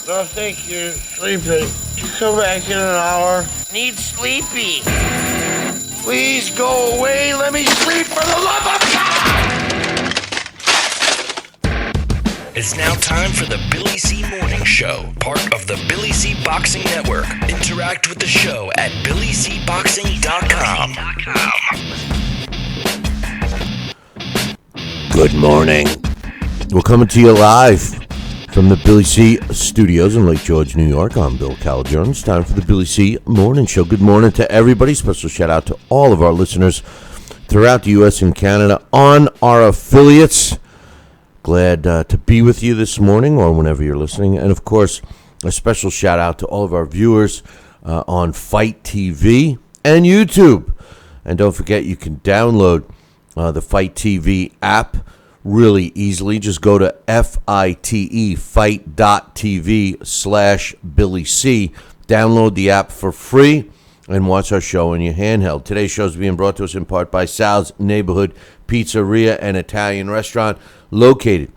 No, thank you. Sleepy. Come back in an hour. Need sleepy. Please go away. Let me sleep for the love of God! It's now time for the Billy C. Morning Show, part of the Billy C. Boxing Network. Interact with the show at BillyCBoxing.com. Good morning. We're coming to you live from the Billy C. Studios in Lake George, New York. I'm Bill Calagione. It's time for the Billy C. Morning Show. Good morning to everybody. Special shout out to all of our listeners throughout the U.S. and Canada on our affiliates. Glad to be with you this morning or whenever you're listening. And, of course, a special shout out to all of our viewers on Fight TV and YouTube. And don't forget, you can download the Fight TV app really easily. Just go to fight.tv/Billy C. Download the app for free and watch our show in your handheld. Today's show is being brought to us in part by Sal's Neighborhood Pizzeria and Italian Restaurant, located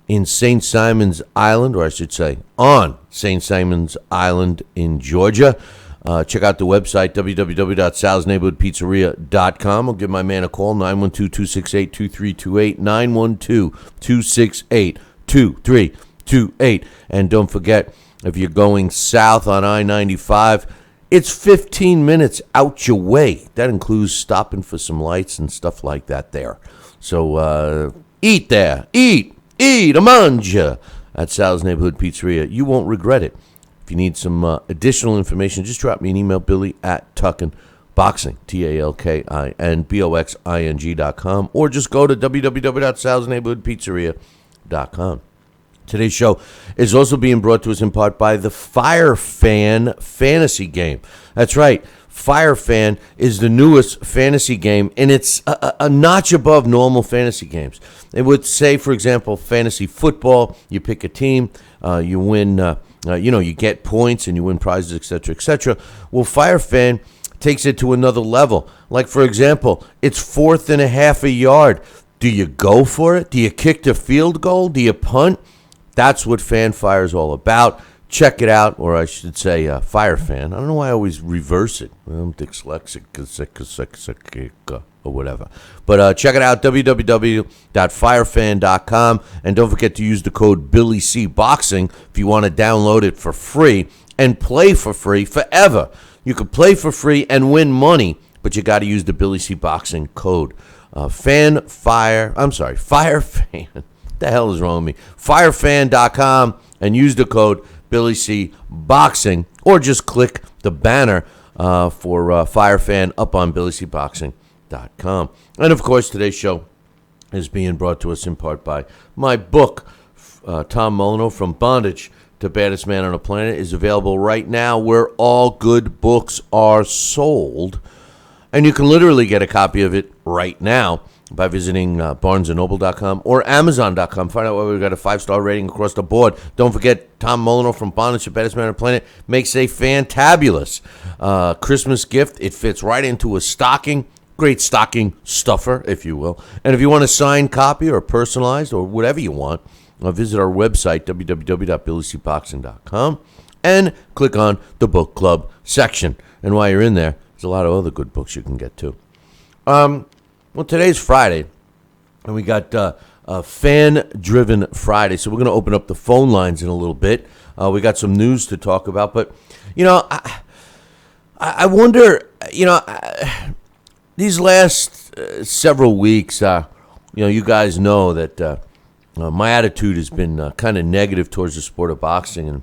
in St. Simon's Island, or I should say on St. Simon's Island in Georgia. Check out the website, www.salsneighborhoodpizzeria.com. I'll give my man a call, 912-268-2328, 912-268-2328. And don't forget, if you're going south on I-95, it's 15 minutes out your way. That includes stopping for some lights and stuff like that there. So eat there. Eat, mangia at Sal's Neighborhood Pizzeria. You won't regret it. If you need some additional information, just drop me an email, billy@tuckinboxing, TALKINBOXING.com, or just go to www.salsneighborhoodpizzeria.com. Today's show is also being brought to us in part by the Fire Fan fantasy game. That's right. Fire Fan is the newest fantasy game, and it's a notch above normal fantasy games. It would say, for example, fantasy football, you pick a team, you win, you get points and you win prizes, etc., etc. Well, Fire Fan takes it to another level. Like, for example, it's 4th and a half a yard. Do you go for it? Do you kick the field goal? Do you punt? That's what Fanfire is all about. Check it out, or I should say Fire Fan. I don't know why I always reverse it. I'm dyslexic or whatever. But check it out, www.firefan.com. And don't forget to use the code BillyCBoxing if you want to download it for free and play for free forever. You can play for free and win money, but you got to use the Billy C Boxing code. Fire Fan. What the hell is wrong with me? Firefan.com and use the code BillyCBoxing, or just click the banner for Firefan up on BillyCBoxing.com. And of course, today's show is being brought to us in part by my book, Tom Molyneux, From Bondage to Baddest Man on the Planet, is available right now where all good books are sold. And you can literally get a copy of it right now by visiting barnesandnoble.com or amazon.com. Find out why we've got a 5-star rating across the board. Don't forget, Tom Molyneux, From Bondage to Baddest Man on the Planet, makes a fantabulous Christmas gift. It fits right into a stocking. Great stocking stuffer, if you will. And if you want a signed copy or personalized or whatever you want, visit our website, www.billycboxing.com, and click on the book club section. And while you're in there, there's a lot of other good books you can get too. Well, today's Friday, and we got a fan-driven Friday, so we're going to open up the phone lines in a little bit. We got some news to talk about, but, I wonder, these last several weeks, you guys know that my attitude has been kind of negative towards the sport of boxing, and,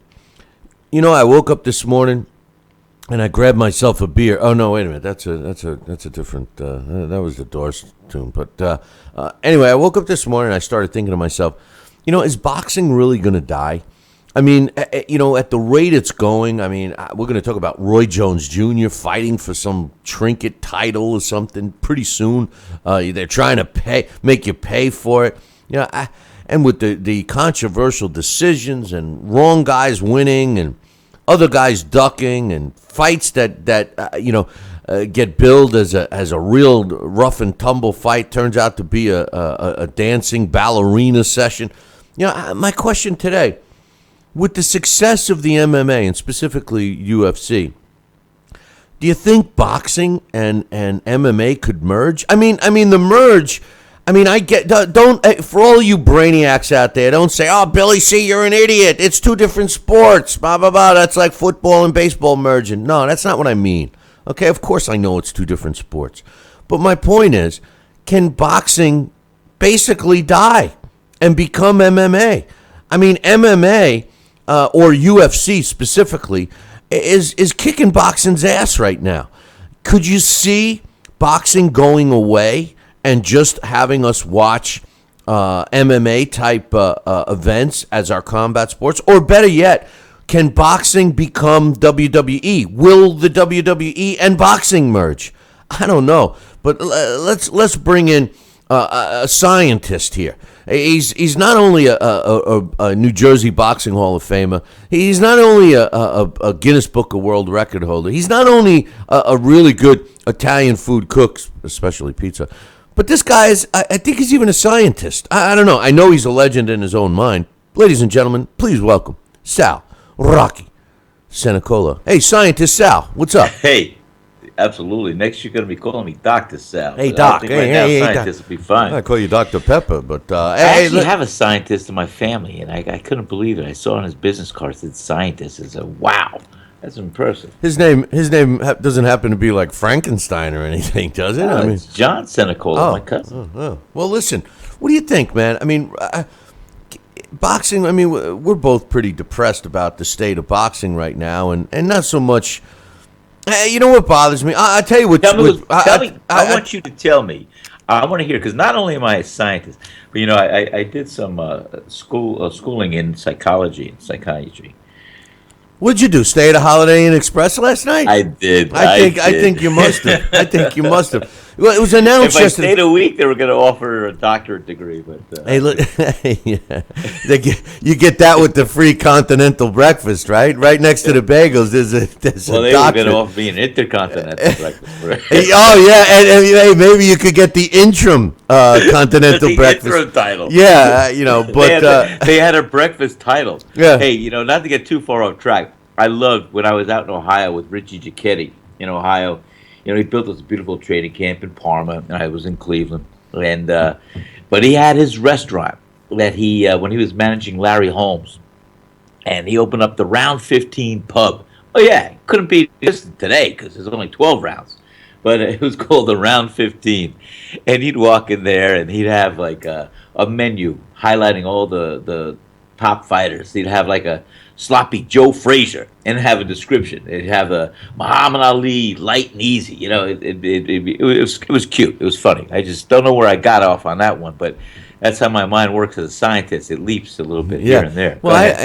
I woke up this morning, and I grabbed myself a beer. Oh no! Wait a minute. That's a different. That was the Doors tune. But anyway, I woke up this morning and I started thinking to myself, is boxing really going to die? I mean, at the rate it's going. I mean, we're going to talk about Roy Jones Jr. fighting for some trinket title or something pretty soon. They're trying to make you pay for it. And with the controversial decisions and wrong guys winning and other guys ducking and fights that get billed as a real rough and tumble fight turns out to be a dancing ballerina session. My question today, with the success of the MMA and specifically UFC, do you think boxing and MMA could merge? I mean, the merge. I mean, I get don't for all you brainiacs out there, don't say, "Oh, Billy C, you're an idiot. It's two different sports." Blah blah blah. That's like football and baseball merging. No, that's not what I mean. Okay, of course I know it's two different sports, but my point is, can boxing basically die and become MMA? I mean, MMA or UFC specifically is kicking boxing's ass right now. Could you see boxing going away and just having us watch MMA type events as our combat sports? Or better yet, can boxing become WWE? Will the WWE and boxing merge? I don't know, but let's bring in a scientist here. He's not only a New Jersey Boxing Hall of Famer. He's not only a Guinness Book of World Record holder. He's not only a really good Italian food cook, especially pizza, but this guy is, I think he's even a scientist. I don't know. I know he's a legend in his own mind. Ladies and gentlemen, please welcome Sal Rocky Senecola. Hey, scientist Sal, what's up? Hey, absolutely. Next, you're going to be calling me Dr. Sal. Hey, Doc. Hey, scientist will be fine. I call you Dr. Pepper, but I actually have a scientist in my family, and I couldn't believe it. I saw on his business card it said scientist. I said, wow, that's impressive. His name doesn't happen to be like Frankenstein or anything, does it? No, it's John Senecola, my cousin. Well, listen, what do you think, man? I mean, boxing, I mean, we're both pretty depressed about the state of boxing right now, and not so much. You know what bothers me? I tell you what. Tell me. I want you to tell me. I want to hear, because not only am I a scientist, but I did some schooling in psychology and psychiatry. What'd you do? Stay at a Holiday Inn Express last night? I did. I think you must have. I think you must have. Well, it was announced if I yesterday. stayed a week, they were going to offer a doctorate degree. But hey, look, yeah. You get that with the free continental breakfast, right? Right next to the bagels, there's a well, they doctorate. were going to offer me an intercontinental breakfast. Right? Oh yeah, and hey, maybe you could get the interim continental the breakfast. interim title. Yeah, but they had a breakfast title. Yeah. Hey, not to get too far off track. I loved when I was out in Ohio with Richie Giacchetti in Ohio. He built this beautiful training camp in Parma, and I was in Cleveland. And but he had his restaurant that he when he was managing Larry Holmes, and he opened up the Round 15 pub. Oh yeah, it couldn't be this today because there's only 12 rounds, but it was called the Round 15. And he'd walk in there, and he'd have like a menu highlighting all the top fighters. He'd have like a sloppy Joe Frazier and have a description. It'd have a Muhammad Ali, light and easy. It was cute. It was funny. I just don't know where I got off on that one, but that's how my mind works as a scientist. It leaps a little bit here and there. Well,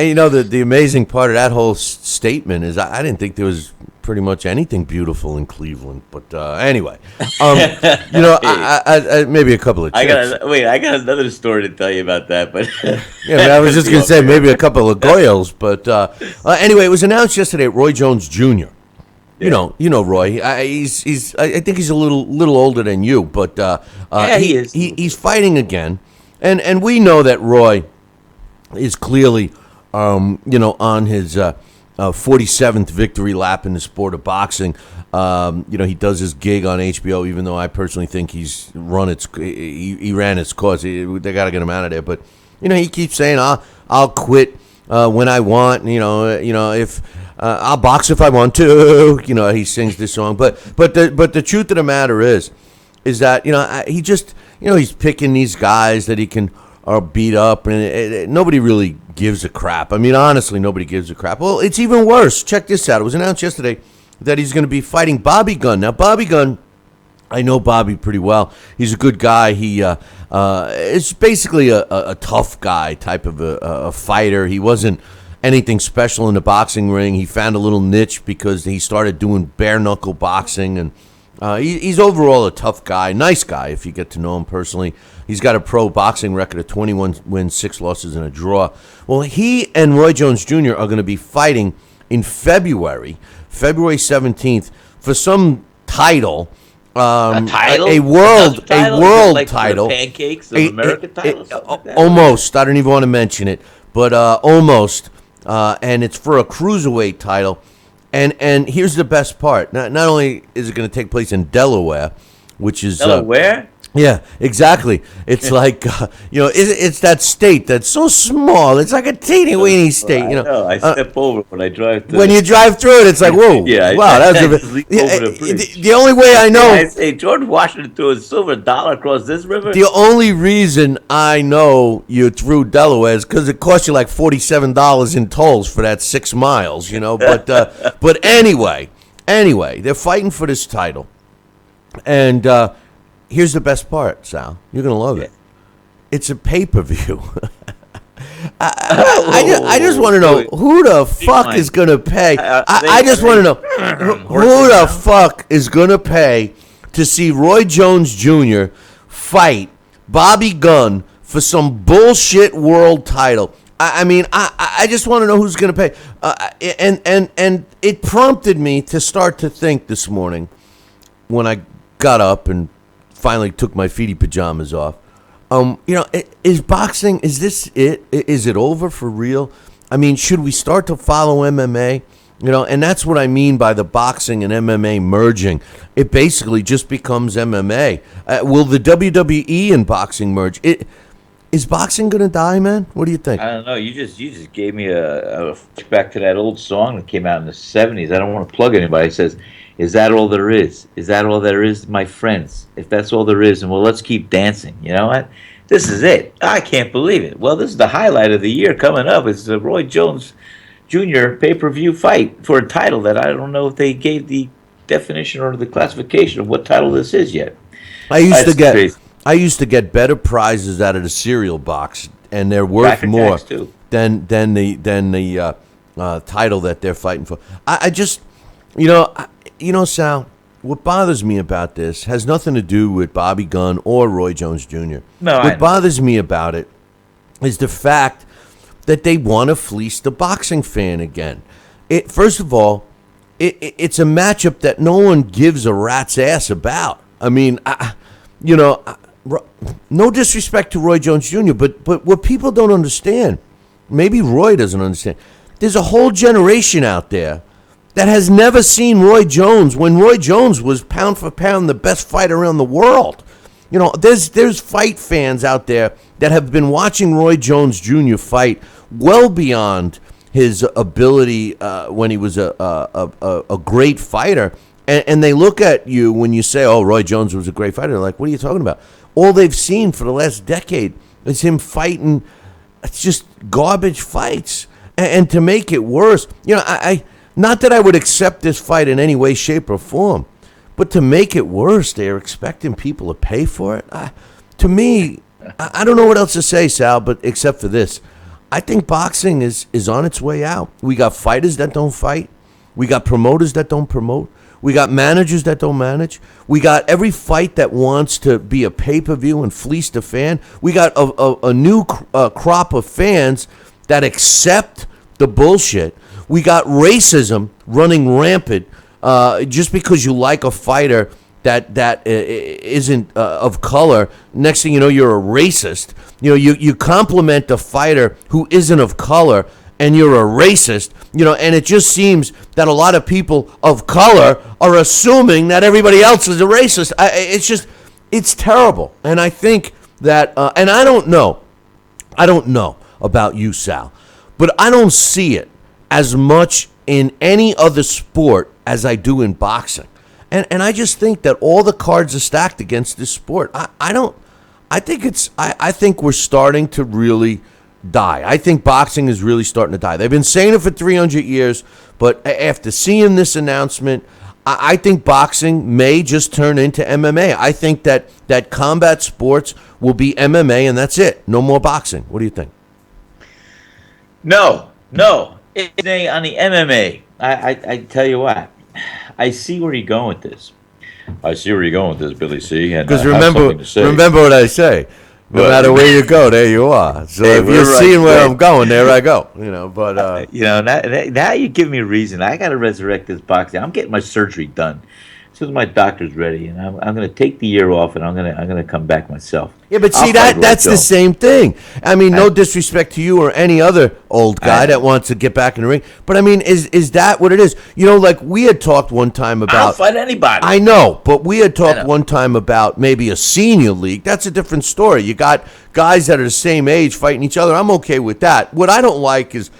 the amazing part of that whole statement is I didn't think there was pretty much anything beautiful in Cleveland. But anyway, I maybe a couple of tips. I got another story to tell you about that. But I was just going to say maybe a couple of goyles. But anyway, it was announced yesterday at Roy Jones Jr. You know Roy. I think he's a little older than you, but he is. He's fighting again, and we know that Roy is clearly on his 47th victory lap in the sport of boxing. He does his gig on HBO, even though I personally think he ran its course. They got to get him out of there, but he keeps saying I'll quit when I want. If I'll box if I want to. He sings this song, but the truth of the matter is that he just he's picking these guys that he can beat up, and nobody really gives a crap. I mean, honestly, nobody gives a crap. Well, it's even worse. Check this out. It was announced yesterday that he's going to be fighting Bobby Gunn. Now, Bobby Gunn, I know Bobby pretty well. He's a good guy. He is basically a tough guy type of a fighter. He wasn't anything special in the boxing ring. He found a little niche because he started doing bare-knuckle boxing, and he's overall a tough guy, nice guy if you get to know him personally. He's got a pro boxing record of 21 wins, 6 losses, and a draw. Well, he and Roy Jones Jr. are going to be fighting in February 17th, for some title. A title? A world like title. Pancakes of American titles? Almost. I don't even want to mention it, but almost. and it's for a cruiserweight title. And here's the best part: not only is it going to take place in Delaware, which is Delaware. Yeah, exactly. It's like it's that state that's so small. It's like a teeny weeny state. I know. I step over when I drive through. When you drive through it, it's like, whoa, yeah, wow, that's the only way I know. I say George Washington threw a silver dollar across this river. The only reason I know you through Delaware is because it cost you like $47 in tolls for that 6 miles. But anyway, they're fighting for this title, and. Here's the best part, Sal. You're going to love it. It's a pay-per-view. I just want to know who the fuck is going to pay. I just want to know who the fuck is going to pay to see Roy Jones Jr. fight Bobby Gunn for some bullshit world title. I just want to know who's going to pay. And it prompted me to start to think this morning when I got up and finally took my feety pajamas off. Is boxing, is this it? Is it over for real? I mean, should we start to follow MMA? And that's what I mean by the boxing and MMA merging. It basically just becomes MMA. Will the WWE and boxing merge? Is boxing going to die, man? What do you think? I don't know. You just gave me a back to that old song that came out in the 70s. I don't want to plug anybody. It says, "Is that all there is? Is that all there is, my friends? If that's all there is, and well, let's keep dancing." You know what? This is it. I can't believe it. Well, this is the highlight of the year coming up. It's the Roy Jones Jr. pay-per-view fight for a title that I don't know if they gave the definition or the classification of what title this is yet. I used to get better prizes out of the cereal box, and they're worth more than the title that they're fighting for. I just, Sal, what bothers me about this has nothing to do with Bobby Gunn or Roy Jones Jr. What bothers me about it is the fact that they want to fleece the boxing fan again. First of all, it's a matchup that no one gives a rat's ass about. I mean, no disrespect to Roy Jones Jr., but what people don't understand, maybe Roy doesn't understand, there's a whole generation out there that has never seen Roy Jones when Roy Jones was pound for pound the best fighter around the world. There's fight fans out there that have been watching Roy Jones Jr. fight well beyond his ability when he was a great fighter. And they look at you when you say, "Oh, Roy Jones was a great fighter." They're like, "What are you talking about?" All they've seen for the last decade is him fighting. It's just garbage fights. And to make it worse, I not that I would accept this fight in any way, shape, or form, but to make it worse, they're expecting people to pay for it. To me, I don't know what else to say, Sal, but except for this, I think boxing is on its way out. We got fighters that don't fight. We got promoters that don't promote. We got managers that don't manage. We got every fight that wants to be a pay-per-view and fleece the fan. We got a new crop of fans that accept the bullshit. We got racism running rampant just because you like a fighter that isn't of color. Next thing you know, you're a racist. You compliment a fighter who isn't of color, and you're a racist, and it just seems that a lot of people of color are assuming that everybody else is a racist. It's terrible. And I think that, and I don't know about you, Sal, but I don't see it as much in any other sport as I do in boxing. And I just think that all the cards are stacked against this sport. I think we're starting to really die. I think boxing is really starting to die. They've been saying it for 300 years, but after seeing this announcement, I think boxing may just turn into MMA. I think that combat sports will be MMA, and that's it. No more boxing. What do you think? No. It's on the MMA. I tell you what, I see where you're going with this. I see where you're going with this, Billy C. Because remember what I say. No matter where you go, there you are. So if you're seeing where I'm going, there I go. But now you give me a reason. I got to resurrect this boxing. I'm getting my surgery done. soon as my doctor's ready, and I'm going to take the year off, and I'm going to come back myself. Yeah, but I'll see, fight Roy that's the Jones. same thing. I mean, no disrespect to you or any other old guy that wants to get back in the ring, but I mean, is that what it is? You know, like we had talked one time I'll about. fight anybody. I know, but we had talked know. one time about maybe a senior league. That's a different story. You got guys that are the same age fighting each other. I'm okay with that. What I don't like is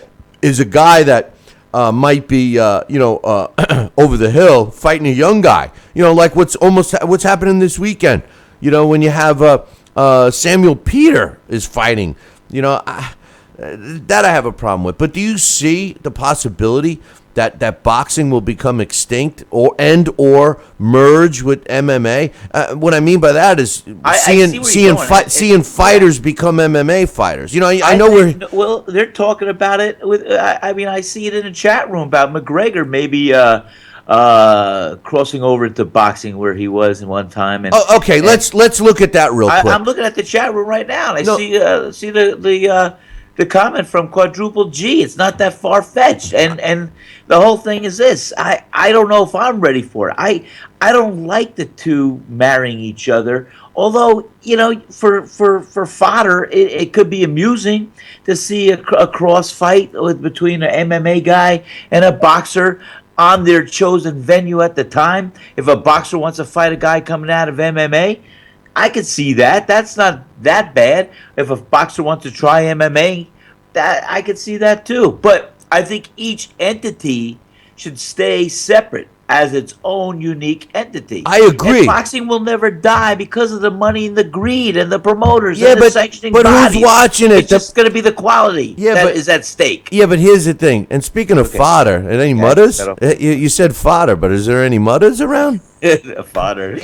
a guy that might be over the hill fighting a young guy. You know, like what's happening this weekend. You know, when you have Samuel Peter is fighting. You know, that I have a problem with. But do you see the possibility that boxing will become extinct or merge with MMA? What I mean by that is seeing fighters become MMA fighters. You know, I know Well, they're talking about it with. I mean, I see it in the chat room about McGregor maybe crossing over to boxing where he was in one time. And, okay, let's look at that real quick. I'm looking at the chat room right now, and I see the comment from Quadruple G. It's not that far fetched, and the whole thing is this: I don't know if I'm ready for it. I don't like the two marrying each other. Although, you know, for fodder, it could be amusing to see a cross fight between an MMA guy and a boxer on their chosen venue at the time. If a boxer wants to fight a guy coming out of MMA, I could see that. That's not that bad. If a boxer wants to try MMA, that I could see that too. But I think each entity should stay separate as its own unique entity. I agree. And boxing will never die because of the money and the greed and the promoters Yeah, and the sanctioning bodies. Who's watching it? It's just going to be the quality that is at stake. Yeah, but here's the thing. And speaking of fodder, are there any mutters? You said fodder, but is there any mutters around? A fodder.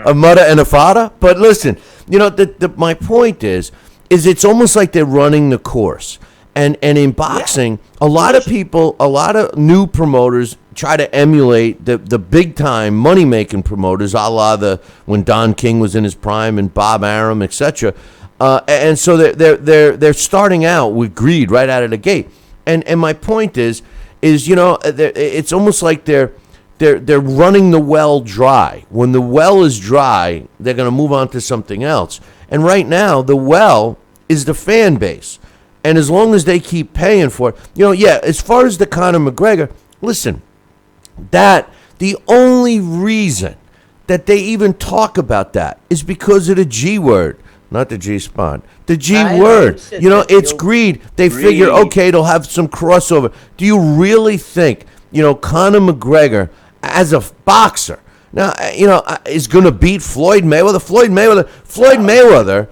A mutter and a fodder? But listen, you know, my point is it's almost like they're running the course. And in boxing, a lot of people, a lot of new promoters try to emulate the big time money making promoters, a la when Don King was in his prime and Bob Arum, etc. And so they're starting out with greed right out of the gate. And my point is you know, it's almost like they're running the well dry. When the well is dry, they're going to move on to something else. And right now, the well is the fan base. And as long as they keep paying for it, you know, as far as the Conor McGregor, listen, the only reason that they even talk about that is because of the G word, not the G spot, the G word. You know, it's greed. They figure, okay, they'll have some crossover. Do you really think, you know, Conor McGregor as a boxer, now, you know, is going to beat Floyd Mayweather? Floyd Mayweather,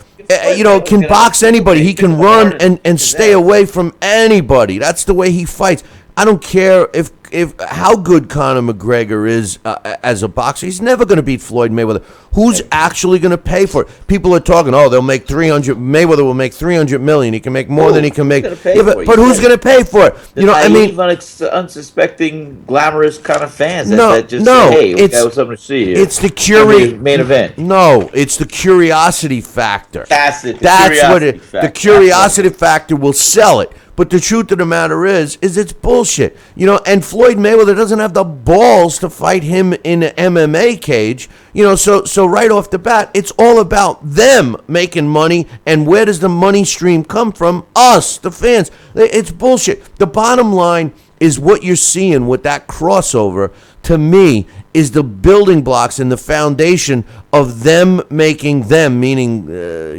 you know, can box anybody. He can run and stay away from anybody. That's the way he fights. I don't care if how good Conor McGregor is as a boxer. He's never going to beat Floyd Mayweather. Who's actually going to pay for it? People are talking, they'll make 300. Mayweather will make 300 million. He can make more than he can make. Yeah, but who's going to pay for it? You know, I mean, unsuspecting, glamorous kind of fans that just say, hey, we got something to see here. It's the main event. No, it's the curiosity factor. That's it. The curiosity factor will sell it. But the truth of the matter is it's bullshit. You know, and Floyd Mayweather doesn't have the balls to fight him in an MMA cage. You know, so right off the bat, it's all about them making money. And where does the money stream come from? Us, the fans. It's bullshit. The bottom line is what you're seeing with that crossover, to me, is the building blocks and the foundation of them making them, meaning,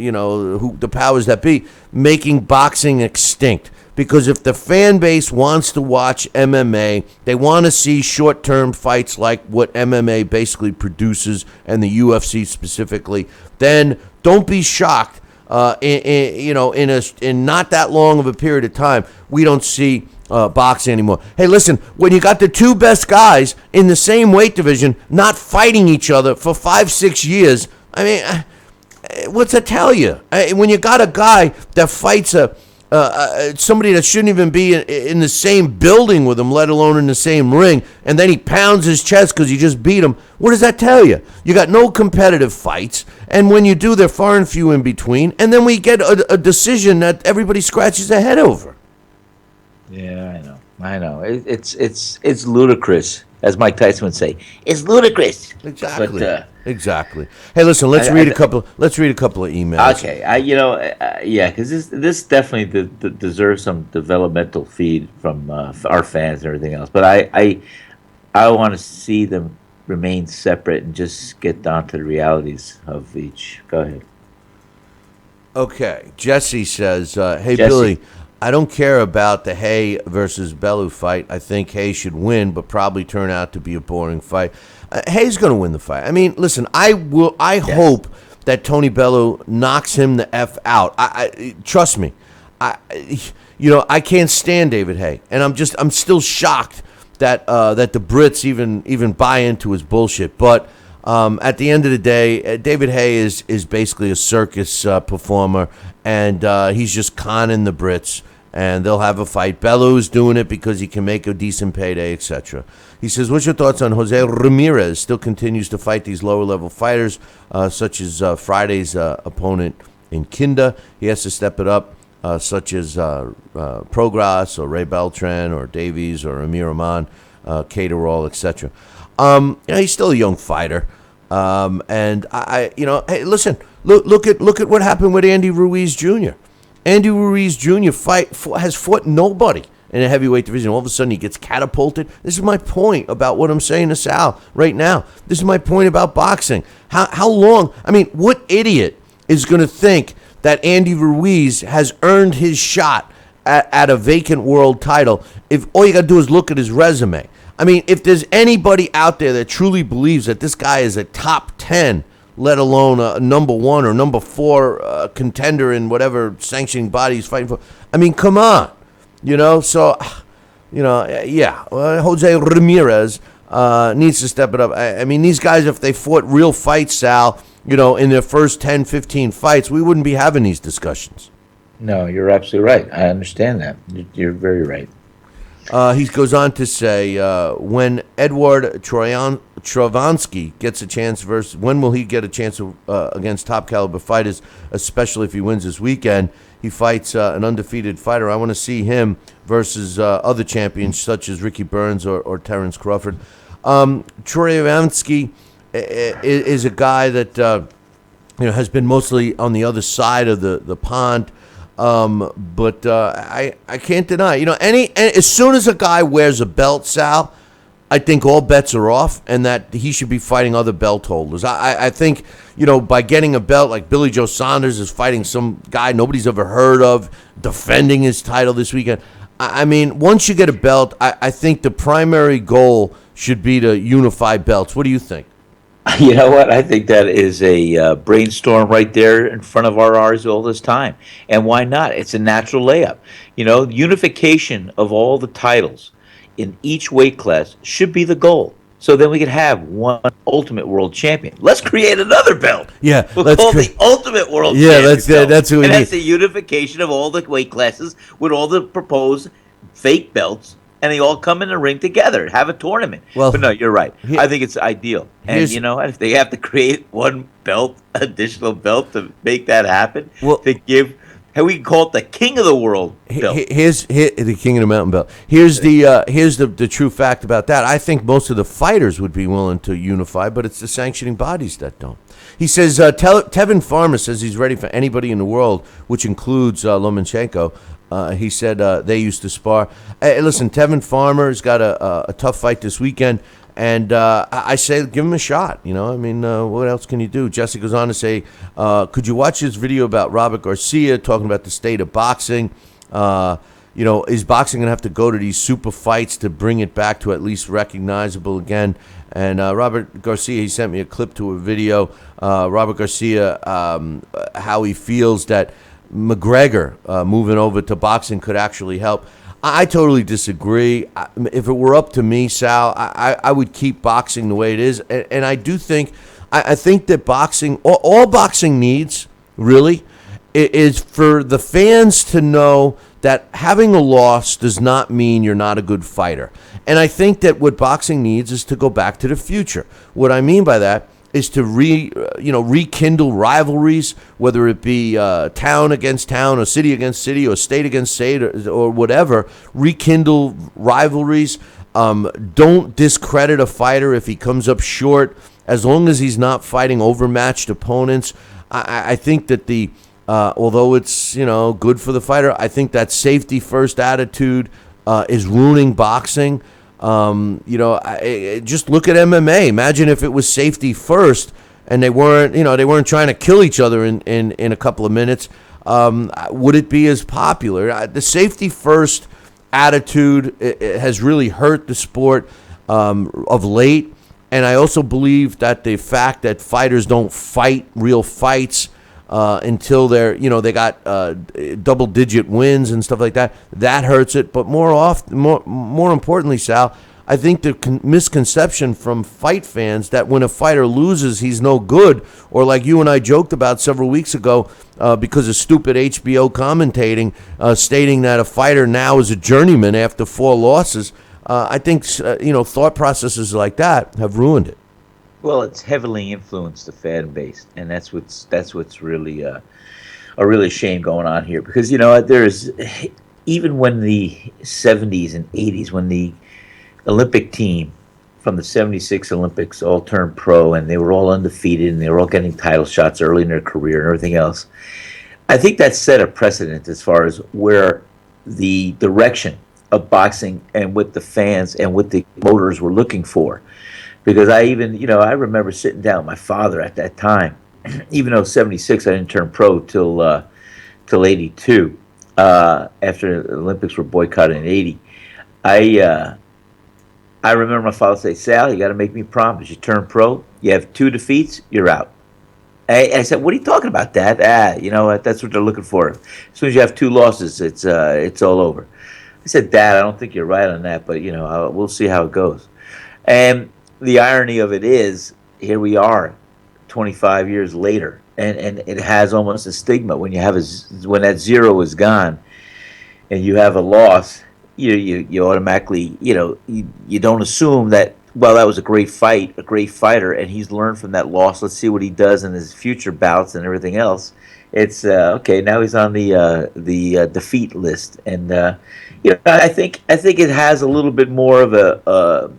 you know, the powers that be, making boxing extinct. Because if the fan base wants to watch MMA, they want to see short-term fights like what MMA basically produces, and the UFC specifically, then don't be shocked. In not that long of a period of time, we don't see boxing anymore. Hey, listen, when you got the two best guys in the same weight division not fighting each other for 5-6 years, I mean, what's that tell you? When you got a guy that fights somebody that shouldn't even be in the same building with him, let alone in the same ring, and then he pounds his chest because you just beat him, what does that tell you? You got no competitive fights, and when you do, they're far and few in between, and then we get a decision that everybody scratches their head over. Yeah, I know. It's ludicrous. as Mike Tyson would say, it's ludicrous. Exactly. But, exactly. Hey, listen. Let's read a couple. Let's read a couple of emails. okay, yeah, because this definitely deserves some developmental feed from our fans and everything else. But I want to see them remain separate and just get down to the realities of each. Go ahead. Okay. Jesse says, "Hey Jesse. Billy, I don't care about the Hay versus Bellew fight. I think Hay should win, but probably turn out to be a boring fight. Hay's going to win the fight. I mean, listen, I hope that Tony Bellew knocks him the F out. I trust me. I can't stand David Hay, and I'm still shocked that the Brits even buy into his bullshit. But at the end of the day, David Hay is basically a circus performer, and he's just conning the Brits. And they'll have a fight. Bellew's doing it because he can make a decent payday, etc. He says, what's your thoughts on Jose Ramirez? Still continues to fight these lower-level fighters, such as Friday's opponent in Kinda. He has to step it up, such as Progras or Ray Beltran or Davies or Amir Rahman, Caterall, etc. He's still a young fighter. And hey, listen, look at what happened with Andy Ruiz Jr. Andy Ruiz Jr. has fought nobody in a heavyweight division. All of a sudden, he gets catapulted. This is my point about what I'm saying to Sal right now. This is my point about boxing. How long? I mean, what idiot is going to think that Andy Ruiz has earned his shot at a vacant world title if all you got to do is look at his resume? I mean, if there's anybody out there that truly believes that this guy is a top 10, let alone a number 1 or number 4 contender in whatever sanctioning body he's fighting for. I mean, come on. So, Jose Ramirez needs to step it up. I mean, these guys, if they fought real fights, Sal, in their first 10, 15 fights, we wouldn't be having these discussions. No, you're absolutely right. I understand that. You're very right. He goes on to say, when Edward Travansky gets a chance when will he get a chance against top caliber fighters, especially if he wins this weekend? He fights an undefeated fighter. I want to see him versus other champions such as Ricky Burns or Terrence Crawford. Travansky is a guy that has been mostly on the other side of the pond. But I can't deny, as soon as a guy wears a belt, Sal, I think all bets are off and that he should be fighting other belt holders. I think, by getting a belt like Billy Joe Saunders is fighting some guy nobody's ever heard of, defending his title this weekend. I mean, once you get a belt, I think the primary goal should be to unify belts. What do you think? You know what? I think that is a brainstorm right there in front of our eyes all this time. And why not? It's a natural layup. Unification of all the titles in each weight class should be the goal. So then we can have one Ultimate World Champion. Let's create another belt. Yeah, we'll call the Ultimate World Champion. Yeah, that's who we need. And that's the unification of all the weight classes with all the proposed fake belts. And they all come in the ring together, have a tournament. Well, but no, you're right. I think it's ideal. And if they have to create one additional belt to make that happen, we can call it the King of the World belt. Here's the King of the Mountain belt. Here's the true fact about that. I think most of the fighters would be willing to unify, but it's the sanctioning bodies that don't. He says, Tevin Farmer says he's ready for anybody in the world, which includes Lomachenko. He said they used to spar. Hey, listen, Tevin Farmer's got a tough fight this weekend, and I say give him a shot. What else can you do? Jesse goes on to say, could you watch this video about Robert Garcia talking about the state of boxing? Is boxing going to have to go to these super fights to bring it back to at least recognizable again? And Robert Garcia, he sent me a clip to a video. Robert Garcia, how he feels that McGregor moving over to boxing could actually help. I totally disagree. If it were up to me, Sal, I would keep boxing the way it is. And I do think, I think that boxing, all boxing needs, really, is for the fans to know that having a loss does not mean you're not a good fighter. And I think that what boxing needs is to go back to the future. What I mean by that is to rekindle rivalries, whether it be town against town or city against city or state against state or whatever, rekindle rivalries. Don't discredit a fighter if he comes up short, as long as he's not fighting overmatched opponents. I think that although it's good for the fighter, I think that safety first attitude is ruining boxing. Just look at MMA. Imagine if it was safety first and they weren't trying to kill each other in a couple of minutes. Would it be as popular? The safety first attitude has really hurt the sport of late. And I also believe that the fact that fighters don't fight real fights until they got double-digit wins and stuff like that, that hurts it. But more importantly, Sal, I think the misconception from fight fans that when a fighter loses, he's no good, or like you and I joked about several weeks ago because of stupid HBO commentating, stating that a fighter now is a journeyman after 4 losses. I think thought processes like that have ruined it. Well, it's heavily influenced the fan base, and that's what's really a really shame going on here. Because there's even when the 70s and 80s, when the Olympic team from the 76 Olympics all turned pro, and they were all undefeated, and they were all getting title shots early in their career and everything else, I think that set a precedent as far as where the direction of boxing and what the fans and what the promoters were looking for. Because I remember sitting down with my father at that time, even though 76 I didn't turn pro till 82, after the Olympics were boycotted in 80. I remember my father say, "Sal, you got to make me promise. You turn pro, you have 2 defeats, you're out." I said, "What are you talking about, Dad?" That's what they're looking for. As soon as you have 2 losses, it's all over. I said, "Dad, I don't think you're right on that, but we'll see how it goes." And the irony of it is, here we are, 25 years later, and it has almost a stigma when when that 0 is gone, and you have a loss. You automatically you don't assume that, well, that was a great fighter, and he's learned from that loss. Let's see what he does in his future bouts and everything else. It's okay. Now he's on the defeat list, and I think it has a little bit more of a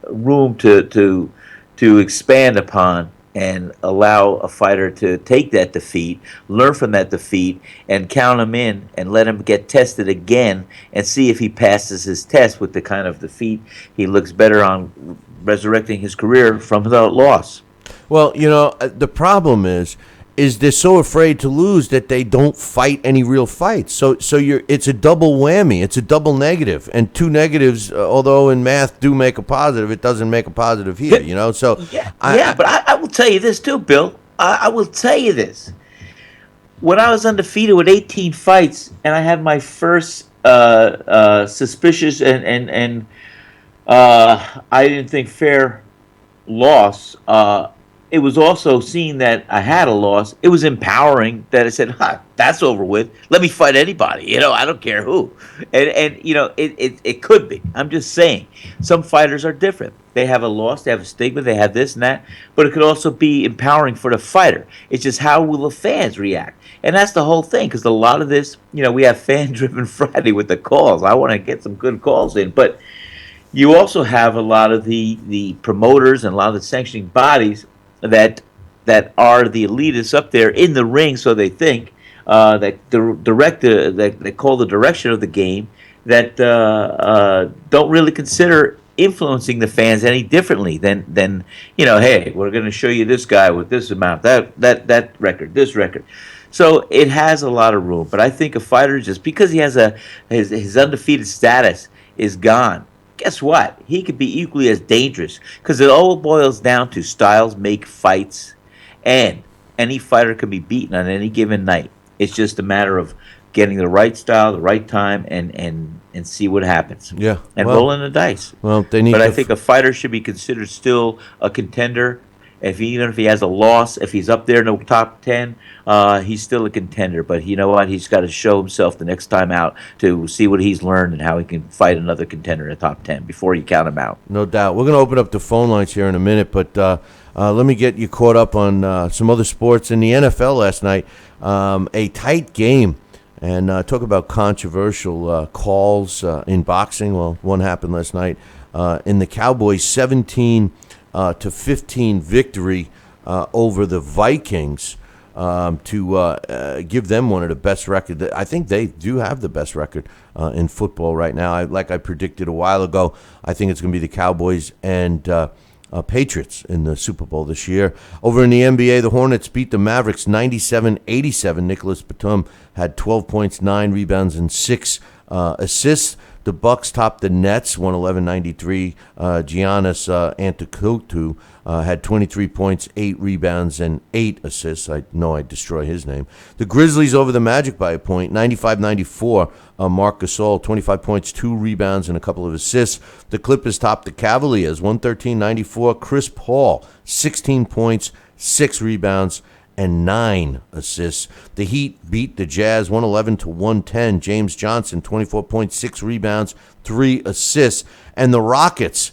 room to expand upon and allow a fighter to take that defeat, learn from that defeat, and count him in and let him get tested again and see if he passes his test with the kind of defeat he looks better on resurrecting his career from the loss. Well, the problem is they're so afraid to lose that they don't fight any real fights. So it's a double whammy. It's a double negative, and 2 negatives, although in math do make a positive, it doesn't make a positive here. So but I will tell you this too, Bill. I will tell you this. When I was undefeated with 18 fights, and I had my first suspicious and I didn't think fair loss. It was also seeing that I had a loss. It was empowering that I said, that's over with. Let me fight anybody. I don't care who. And it could be. I'm just saying. Some fighters are different. They have a loss. They have a stigma. They have this and that. But it could also be empowering for the fighter. It's just how will the fans react? And that's the whole thing. Because a lot of this, we have fan-driven Friday with the calls. I want to get some good calls in. But you also have a lot of the promoters and a lot of the sanctioning bodies that are the elitists up there in the ring, so they think that that call the direction of the game, that don't really consider influencing the fans any differently than hey, we're going to show you this guy with this amount, that record, this record. So it has a lot of room, but I think a fighter, just because he has his undefeated status is gone, guess what? He could be equally as dangerous, because it all boils down to styles make fights, and any fighter can be beaten on any given night. It's just a matter of getting the right style, the right time, and see what happens. Yeah, and rolling the dice. Well, they need. But I think a fighter should be considered still a contender. Even if he has a loss, if he's up there in the top 10, he's still a contender. But you know what? He's got to show himself the next time out to see what he's learned and how he can fight another contender in the top 10 before you count him out. No doubt. We're going to open up the phone lines here in a minute, but let me get you caught up on some other sports. In the NFL last night, a tight game. And talk about controversial calls in boxing. Well, one happened last night in the Cowboys' 17-15 victory over the Vikings to give them one of the best records. I think they do have the best record in football right now. Like I predicted a while ago, I think it's going to be the Cowboys and Patriots in the Super Bowl this year. Over in the NBA, the Hornets beat the Mavericks 97-87. Nicholas Batum had 12 points, 9 rebounds, and 6 assists. The Bucks topped the Nets 111-93. Giannis Antetokounmpo had 23 points, 8 rebounds, and 8 assists. I know I destroy his name. The Grizzlies over the Magic by a point, 95-94. Marc Gasol, 25 points, 2 rebounds, and a couple of assists. The Clippers topped the Cavaliers 113-94. Chris Paul, 16 points, 6 rebounds, and 9 assists. The Heat beat the Jazz 111-110. James Johnson, 24 points, 6 rebounds, 3 assists. And the Rockets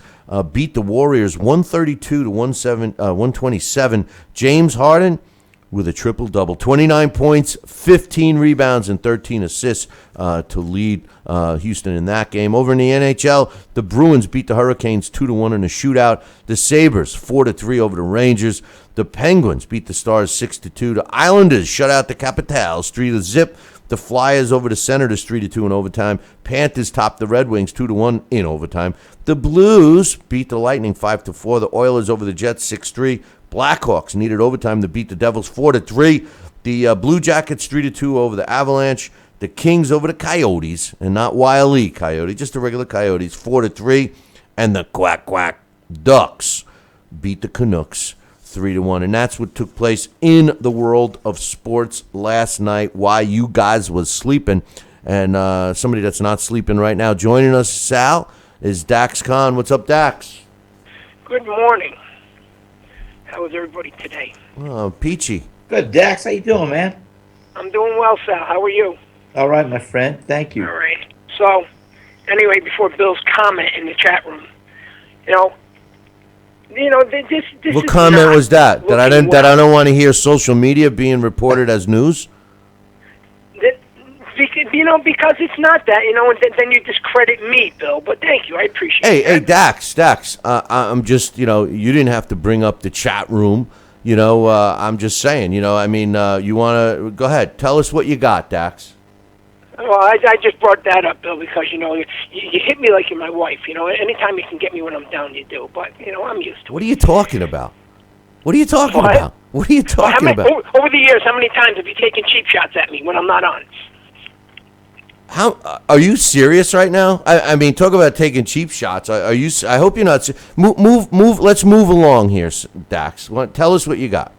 beat the Warriors 132-127. James Harden with a triple-double, 29 points, 15 rebounds, and 13 assists to lead Houston in that game. Over in the NHL, the Bruins beat the Hurricanes 2-1 in a shootout. The Sabres 4-3 over the Rangers. The Penguins beat the Stars 6-2. The Islanders shut out the Capitals 3-0. The Flyers over the Senators 3-2 in overtime. Panthers topped the Red Wings 2-1 in overtime. The Blues beat the Lightning 5-4. The Oilers over the Jets 6-3. Blackhawks needed overtime to beat the Devils 4-3. The Blue Jackets 3-2 over the Avalanche. The Kings over the Coyotes, and not Wile E. Coyote, just the regular Coyotes, 4-3. And the Quack Quack Ducks beat the Canucks 3-1. And that's what took place in the world of sports last night while you guys was sleeping. And somebody that's not sleeping right now joining us, Sal, is Dax Khan. What's up, Dax? Good morning. How is everybody today? Oh, peachy. Good, Dax. How you doing, man? I'm doing well, Sal. How are you? All right, my friend. Thank you. All right. So, anyway, before Bill's comment in the chat room, this What is comment not was that? That I looking didn't. That I well. don't want to hear social media being reported as news. Because it's not that, and then you discredit me, Bill. But thank you, I appreciate it. Hey, Dax. I'm just, you didn't have to bring up the chat room. I'm just saying. You want to go ahead? Tell us what you got, Dax. Well, I just brought that up, Bill, because you hit me like you're my wife. Anytime you can get me when I'm down, you do. But I'm used to it. What are you talking about? What? Over the years, how many times have you taken cheap shots at me when I'm not on? How are you serious right now? I mean, talk about taking cheap shots. Are you? I hope you're not. Move. Let's move along here, Dax. Tell us what you got.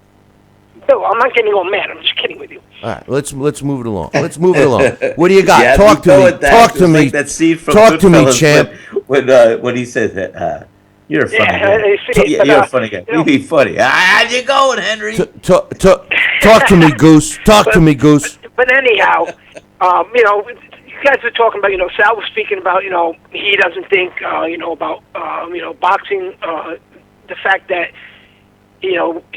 Bill, I'm not getting all mad. I'm just kidding with you. All right, let's move it along. What do you got? Yeah, Talk to me. Talk to me. Like that scene from Talk to me, Goodfellas champ. When he says that, you're a funny guy. You're You're a funny guy. You be funny. How's it going, Henry? Talk to me, Goose. Talk to me, Goose. But anyhow, you guys were talking about, Sal was speaking about, he doesn't think, about, boxing, the fact that, he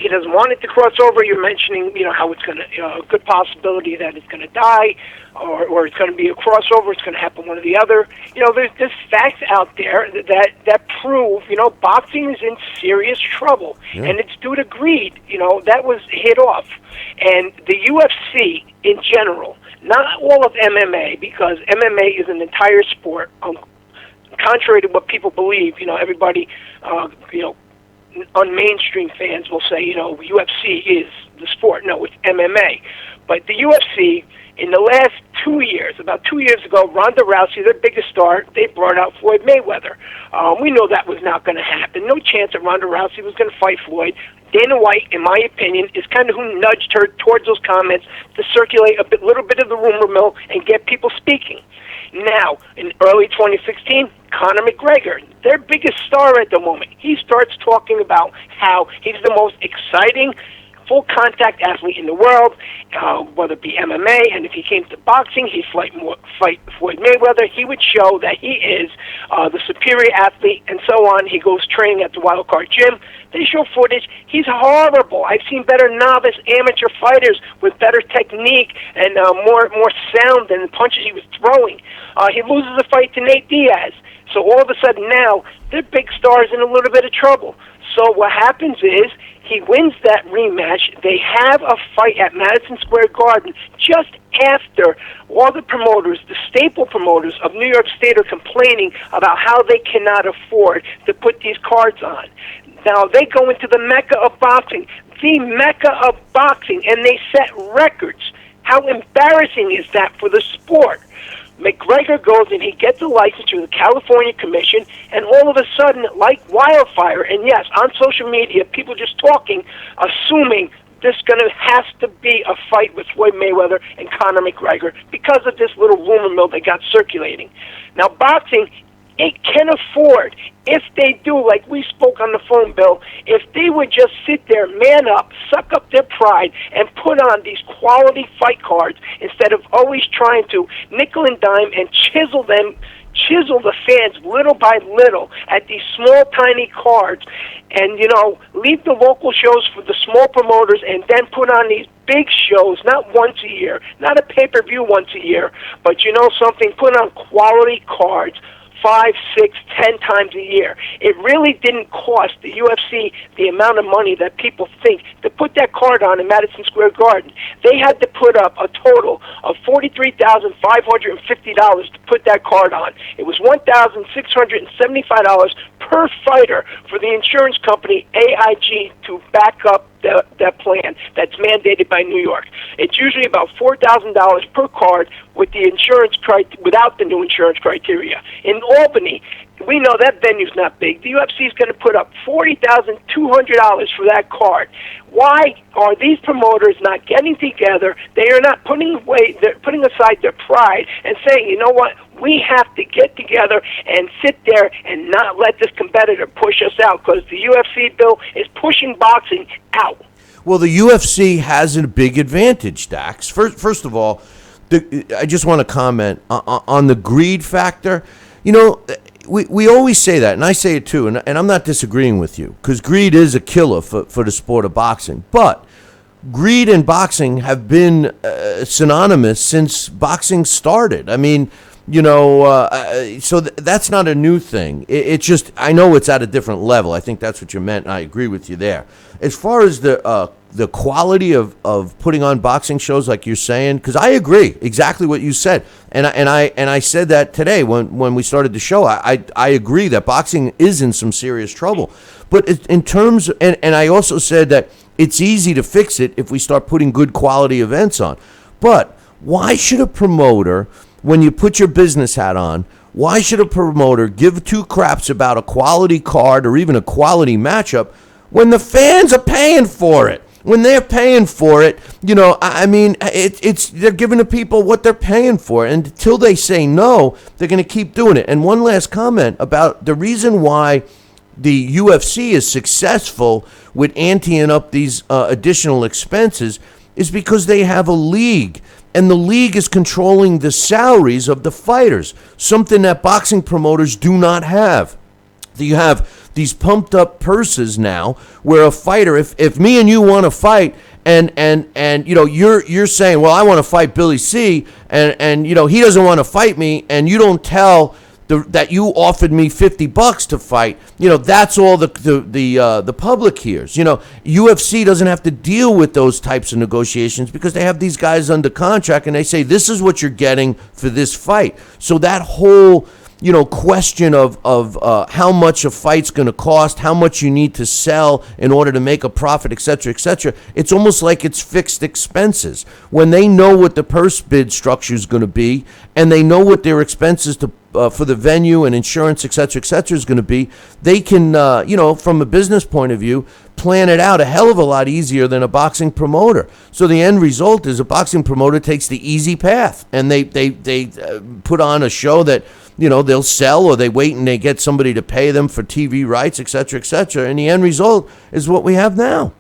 doesn't want it to cross over. You're mentioning, how it's going to, a good possibility that it's going to die or it's going to be a crossover. It's going to happen one or the other. There's facts out there that prove, boxing is in serious trouble. Yeah. And it's due to greed. That was hit off. And the UFC in general, not all of MMA, because MMA is an entire sport, contrary to what people believe. Everybody, unmainstream fans will say, UFC is the sport. No, it's MMA. But the UFC, in the last 2 years, about 2 years ago, Ronda Rousey, their biggest star, they brought out Floyd Mayweather. We know that was not going to happen. No chance that Ronda Rousey was going to fight Floyd. Dana White, in my opinion, is kind of who nudged her towards those comments to circulate a little bit of the rumor mill and get people speaking. Now, in early 2016, Conor McGregor, their biggest star at the moment, he starts talking about how he's the most exciting full contact athlete in the world, whether it be MMA, and if he came to boxing, he'd fight Floyd Mayweather. He would show that he is the superior athlete, and so on. He goes training at the Wild Card Gym. They show footage. He's horrible. I've seen better novice amateur fighters with better technique and more sound than the punches he was throwing. He loses a fight to Nate Diaz. So all of a sudden now, they're big stars in a little bit of trouble. So what happens is he wins that rematch. They have a fight at Madison Square Garden just after all the promoters, the staple promoters of New York State, are complaining about how they cannot afford to put these cards on. Now, they go into the mecca of boxing, and they set records. How embarrassing is that for the sport? McGregor goes and he gets a license through the California Commission, and all of a sudden, like wildfire, and yes, on social media, people just talking, assuming there's going to has to be a fight with Floyd Mayweather and Conor McGregor because of this little rumor mill they got circulating. Now, boxing, it can afford, if they do, like we spoke on the phone, Bill, if they would just sit there, man up, suck up their pride, and put on these quality fight cards instead of always trying to nickel and dime and chisel the fans little by little at these small, tiny cards, and, leave the local shows for the small promoters and then put on these big shows, not once a year, not a pay-per-view once a year, but something, put on quality cards 5, 6, 10 times a year. It really didn't cost the UFC the amount of money that people think to put that card on in Madison Square Garden. They had to put up a total of $43,550 to put that card on. It was $1,675 per fighter for the insurance company AIG to back up that plan that's mandated by New York. It's usually about $4,000 per card with the without the new insurance criteria. In Albany, we know that venue's not big. The UFC is going to put up $40,200 for that card. Why are these promoters not getting together? They are not putting aside their pride and saying, you know what, we have to get together and sit there and not let this competitor push us out, because the UFC, Bill, is pushing boxing out. Well, the UFC has a big advantage, Dax. First of all, I just want to comment on the greed factor. We always say that, and I say it too, and I'm not disagreeing with you, because greed is a killer for the sport of boxing. But greed and boxing have been synonymous since boxing started. I mean, so that's not a new thing. It's just, I know it's at a different level. I think that's what you meant, and I agree with you there. As far as the quality of putting on boxing shows, like you're saying, because I agree exactly what you said, and I said that today when we started the show. I agree that boxing is in some serious trouble, but in terms, and I also said that it's easy to fix it if we start putting good quality events on. But why should a promoter, when you put your business hat on, why should a promoter give two craps about a quality card or even a quality matchup when the fans are paying for it? When they're paying for it, it's they're giving the people what they're paying for. And until they say no, they're going to keep doing it. And one last comment about the reason why the UFC is successful with anteing up these additional expenses is because they have a league. And the league is controlling the salaries of the fighters, something that boxing promoters do not have. You have these pumped up purses now where a fighter, if me and you want to fight and you're saying, well, I want to fight Billy C, and he doesn't want to fight me, and you don't tell that you offered me $50 to fight, that's all the public hears. UFC doesn't have to deal with those types of negotiations because they have these guys under contract, and they say this is what you're getting for this fight. So that whole question of how much a fight's going to cost, how much you need to sell in order to make a profit, et cetera, it's almost like it's fixed expenses. When they know what the purse bid structure is going to be, and they know what their expenses for the venue and insurance, et cetera, is going to be, they can, from a business point of view, plan it out a hell of a lot easier than a boxing promoter. So the end result is a boxing promoter takes the easy path, and they put on a show that they'll sell, or they wait and they get somebody to pay them for TV rights, et cetera, and the end result is what we have now.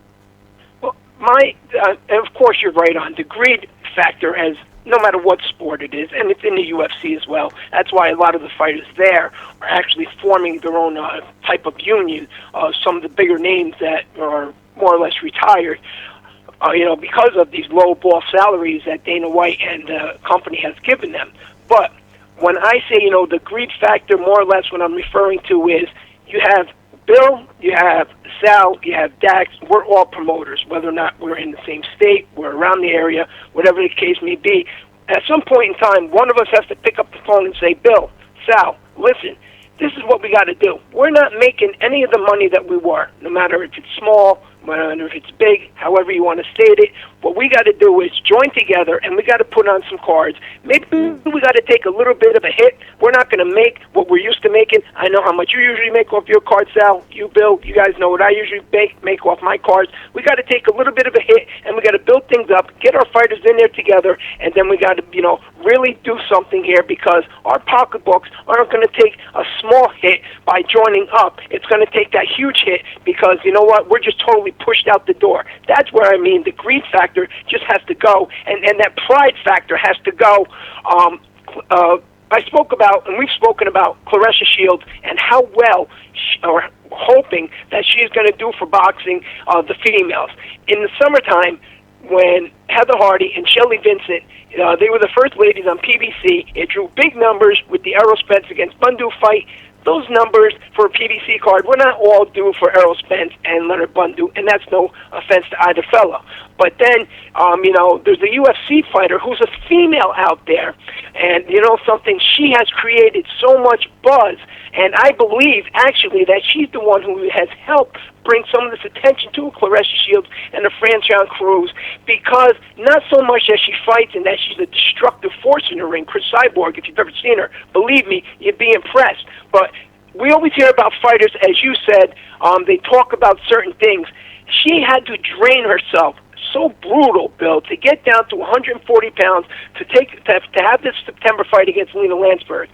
Well, and of course you're right on the greed factor, as no matter what sport it is, and it's in the UFC as well. That's why a lot of the fighters there are actually forming their own type of union. Some of the bigger names that are more or less retired, because of these low ball salaries that Dana White and the company has given them. But when I say, the greed factor, more or less what I'm referring to is you have Bill, you have Sal, you have Dax. We're all promoters, whether or not we're in the same state, we're around the area, whatever the case may be. At some point in time, one of us has to pick up the phone and say, Bill, Sal, listen, this is what we got to do. We're not making any of the money that we were, no matter if it's small, no matter if it's big, however you want to state it. What we got to do is join together, and we got to put on some cards. Maybe we got to take a little bit of a hit. We're not going to make what we're used to making. I know how much you usually make off your cards, Sal. You, Bill, you guys know what I usually make off my cards. We got to take a little bit of a hit, and we got to build things up, get our fighters in there together, and then we got to, really do something here, because our pocketbooks aren't going to take a small hit by joining up. It's going to take that huge hit because, you know what, we're just totally pushed out the door. That's where I mean the greed factor just has to go, and that pride factor has to go. I spoke about, and we've spoken about, Claressa Shields and how well, or hoping that she's going to do for boxing the females. In the summertime, when Heather Hardy and Shelley Vincent, they were the first ladies on PBC, it drew big numbers with the Errol Spence against Bundu fight. Those numbers for a PBC card were not all due for Errol Spence and Leonard Bundu, and that's no offense to either fellow. But then, there's a UFC fighter who's a female out there, and something, she has created so much buzz, and I believe, actually, that she's the one who has helped bring some of this attention to Claressa Shields and the Franchon Cruz, because not so much that she fights and that she's a destructive force in the ring. Chris Cyborg, if you've ever seen her, believe me, you'd be impressed. But we always hear about fighters, as you said, they talk about certain things. She had to drain herself so brutal, Bill, to get down to 140 pounds to have this September fight against Lena Landsberg.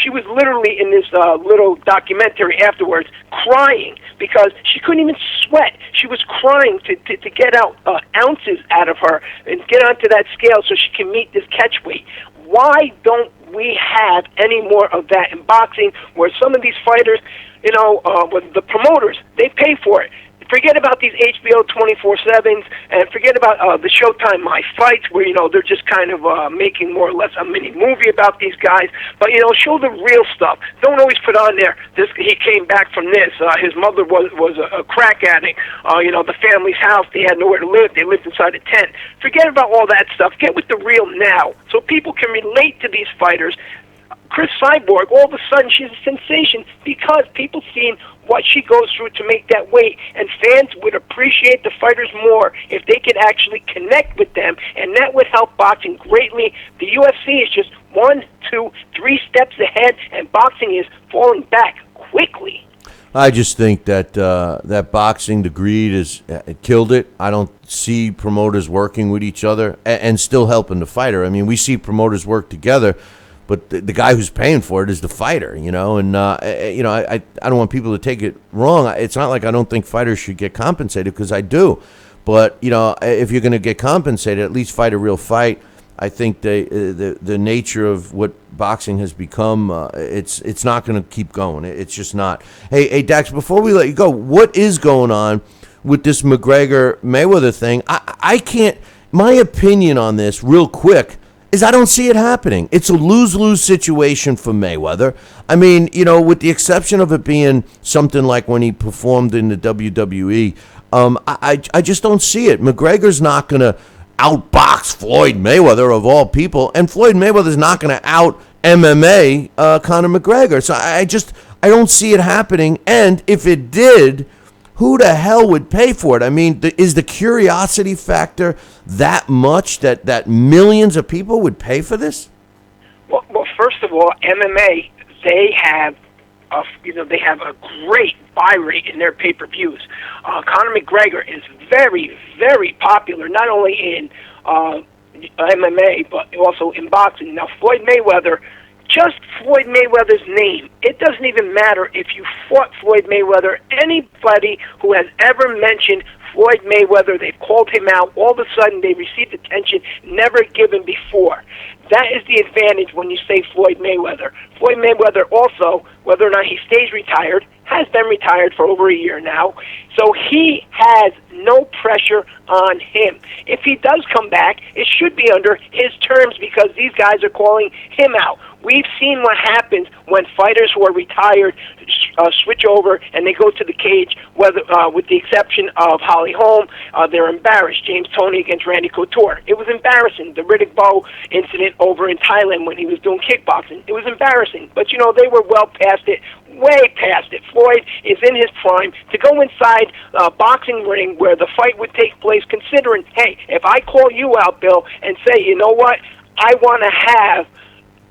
She was literally in this little documentary afterwards crying because she couldn't even sweat. She was crying to get out ounces out of her and get onto that scale so she can meet this catch weight. Why don't we have any more of that in boxing, where some of these fighters, with the promoters, they pay for it? Forget about these HBO 24/7s, and forget about the Showtime My Fights, where they're just kind of making more or less a mini movie about these guys. But show the real stuff. Don't always put on there, he came back from this. His mother was a crack addict. The family's house, they had nowhere to live. They lived inside a tent. Forget about all that stuff. Get with the real now, so people can relate to these fighters. Chris Cyborg, all of a sudden, she's a sensation because people seen what she goes through to make that weight, and fans would appreciate the fighters more if they could actually connect with them, and that would help boxing greatly. The UFC is just 1, 2, 3 steps ahead, and boxing is falling back quickly. I just think that that boxing, the greed, it killed it. I don't see promoters working with each other and still helping the fighter. I mean, we see promoters work together, but the guy who's paying for it is the fighter, And I don't want people to take it wrong. It's not like I don't think fighters should get compensated, because I do. But if you're going to get compensated, at least fight a real fight. I think the nature of what boxing has become, it's not going to keep going. It's just not. Hey, Dax, before we let you go, what is going on with this McGregor-Mayweather thing? I can't. My opinion on this, real quick, is I don't see it happening. It's a lose-lose situation for Mayweather. I mean, with the exception of it being something like when he performed in the WWE, I just don't see it. McGregor's not going to outbox Floyd Mayweather, of all people, and Floyd Mayweather's not going to out MMA Conor McGregor. So I don't see it happening. And if it did, who the hell would pay for it? I mean, is the curiosity factor that much that millions of people would pay for this? Well, first of all, MMA, they have a great buy rate in their pay-per-views. Conor McGregor is very, very popular, not only in MMA, but also in boxing. Now, Floyd Mayweather, just Floyd Mayweather's name, it doesn't even matter if you fought Floyd Mayweather. Anybody who has ever mentioned Floyd Mayweather. They've called him out. All of a sudden, they received attention never given before. That is the advantage when you say Floyd Mayweather. Floyd Mayweather also, whether or not he stays retired, has been retired for over a year now, so he has no pressure on him. If he does come back, it should be under his terms because these guys are calling him out. We've seen what happens when fighters who are retired switch over and they go to the cage, whether with the exception of Holly Holm, they're embarrassed. James Toney against Randy Couture. It was embarrassing. The Riddick Bowe incident over in Thailand when he was doing kickboxing. It was embarrassing. But, they were well past it, way past it. Floyd is in his prime to go inside a boxing ring where the fight would take place, considering, hey, if I call you out, Bill, and say, you know what, I want to have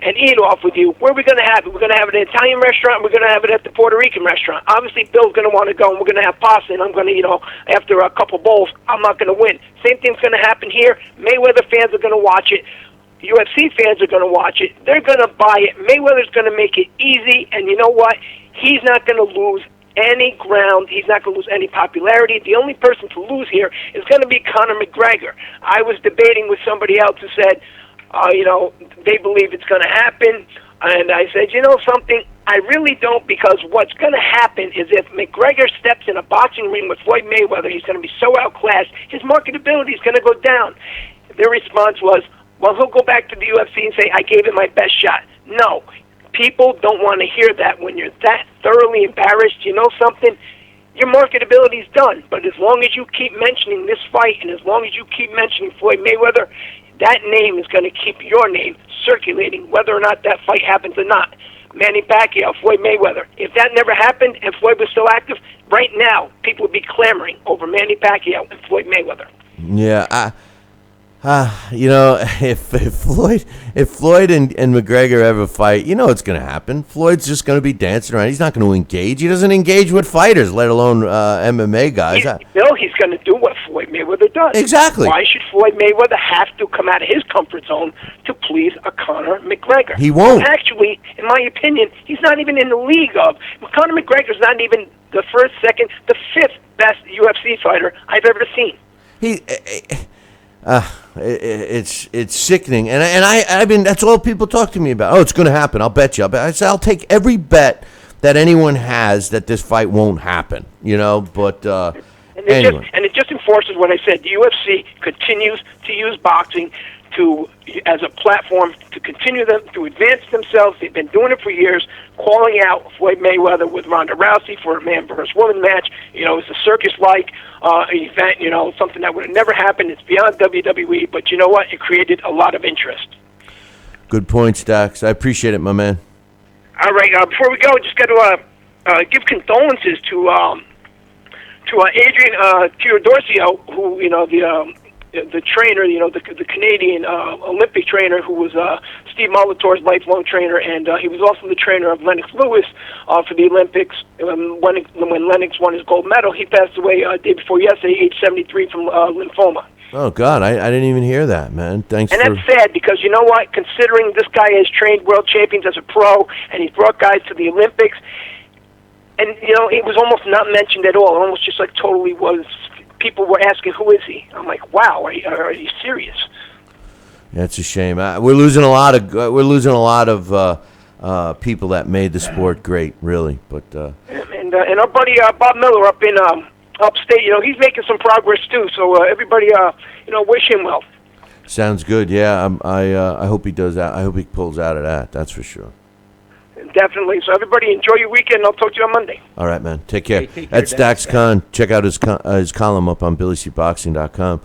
and eat off with you, where are we going to have it? We're going to have it at an Italian restaurant, we're going to have it at the Puerto Rican restaurant. Obviously, Bill's going to want to go, and we're going to have pasta, and I'm going to, after a couple bowls, I'm not going to win. Same thing's going to happen here. Mayweather fans are going to watch it. UFC fans are going to watch it. They're going to buy it. Mayweather's going to make it easy, and you know what? He's not going to lose any ground. He's not going to lose any popularity. The only person to lose here is going to be Conor McGregor. I was debating with somebody else who said, they believe it's going to happen. And I said, something? I really don't, because what's going to happen is if McGregor steps in a boxing ring with Floyd Mayweather, he's going to be so outclassed, his marketability is going to go down. Their response was, well, he'll go back to the UFC and say, I gave it my best shot. No, people don't want to hear that. When you're that thoroughly embarrassed, something? Your marketability is done. But as long as you keep mentioning this fight and as long as you keep mentioning Floyd Mayweather, that name is going to keep your name circulating, whether or not that fight happens or not. Manny Pacquiao, Floyd Mayweather. If that never happened and Floyd was still active, right now people would be clamoring over Manny Pacquiao and Floyd Mayweather. Yeah, if Floyd and McGregor ever fight, it's going to happen. Floyd's just going to be dancing around. He's not going to engage. He doesn't engage with fighters, let alone MMA guys. He's going to do what Floyd Mayweather does. Exactly. Why should Floyd Mayweather have to come out of his comfort zone to please a Conor McGregor? He won't. Well, actually, in my opinion, he's not even in the league of. Conor McGregor's not even the first, second, the fifth best UFC fighter I've ever seen. It's sickening, and I mean that's all people talk to me about. Oh, it's going to happen. I'll bet you. I say I'll take every bet that anyone has that this fight won't happen. But anyway. It just enforces what I said. The UFC continues to use boxing as a platform to continue them to advance themselves. They've been doing it for years, calling out Floyd Mayweather with Ronda Rousey for a man versus woman match. It's a circus-like event. Something that would have never happened. It's beyond WWE, but you know what? It created a lot of interest. Good points, Dax. I appreciate it, my man. All right. Before we go, just got to give condolences to Adrian Teodosio, who the trainer, the Canadian Olympic trainer who was Steve Molitor's lifelong trainer, and he was also the trainer of Lennox Lewis for the Olympics. When Lennox won his gold medal, he passed away day before yesterday, age 73, from lymphoma. Oh, God, I didn't even hear that, man. Thanks. And that's sad because, you know what, considering this guy has trained world champions as a pro, and he's brought guys to the Olympics, and, it was almost not mentioned at all. It almost just like totally was. People were asking, who is he? I'm like, wow, are you serious? That's a shame. We're losing a lot of people that made the sport great, really. But and our buddy Bob Miller up in upstate, he's making some progress too. So everybody, wish him well. Sounds good. Yeah, I hope he does that. I hope he pulls out of that. That's for sure. Definitely. So everybody enjoy your weekend. I'll talk to you on Monday. All right, man. Take care. Hey, take care, That's Dax Khan. Check out his column up on BillyCBoxing.com.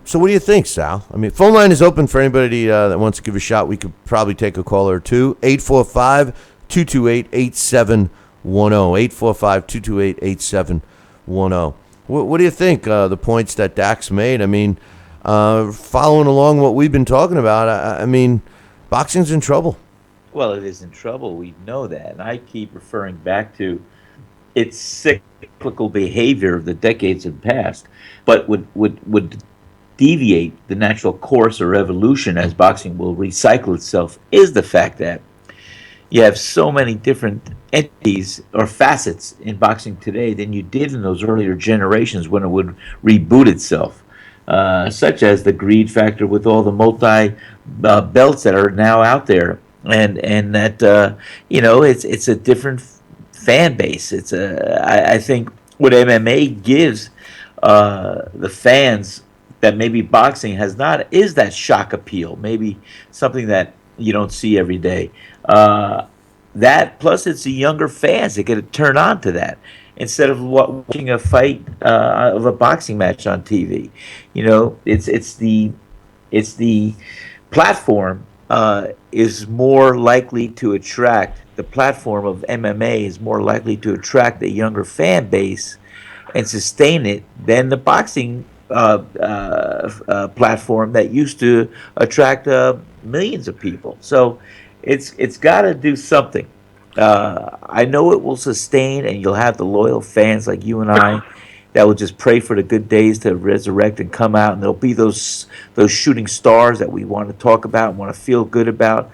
So what do you think, Sal? I mean, phone line is open for anybody that wants to give a shot. We could probably take a caller or two. 845-228-8710. 845-228-8710. What do you think, the points that Dax made? I mean, following along what we've been talking about, I mean, boxing's in trouble. Well, it is in trouble. We know that. And I keep referring back to its cyclical behavior of the decades in past, but would deviate the natural course or evolution as boxing will recycle itself is the fact that, you have so many different entities or facets in boxing today than you did in those earlier generations when it would reboot itself, such as the greed factor with all the multi belts that are now out there, and that it's a different fan base. I think what MMA gives the fans that maybe boxing has not is that shock appeal, maybe something that you don't see every day. That plus it's the younger fans that get to turn on to that instead of watching a fight of a boxing match on TV. It's the platform is more likely to attract the platform of MMA is more likely to attract a younger fan base and sustain it than the boxing platform that used to attract millions of people. So it's got to do something. I know it will sustain, and you'll have the loyal fans like you and I that will just pray for the good days to resurrect and come out, and there'll be those shooting stars that we want to talk about and want to feel good about.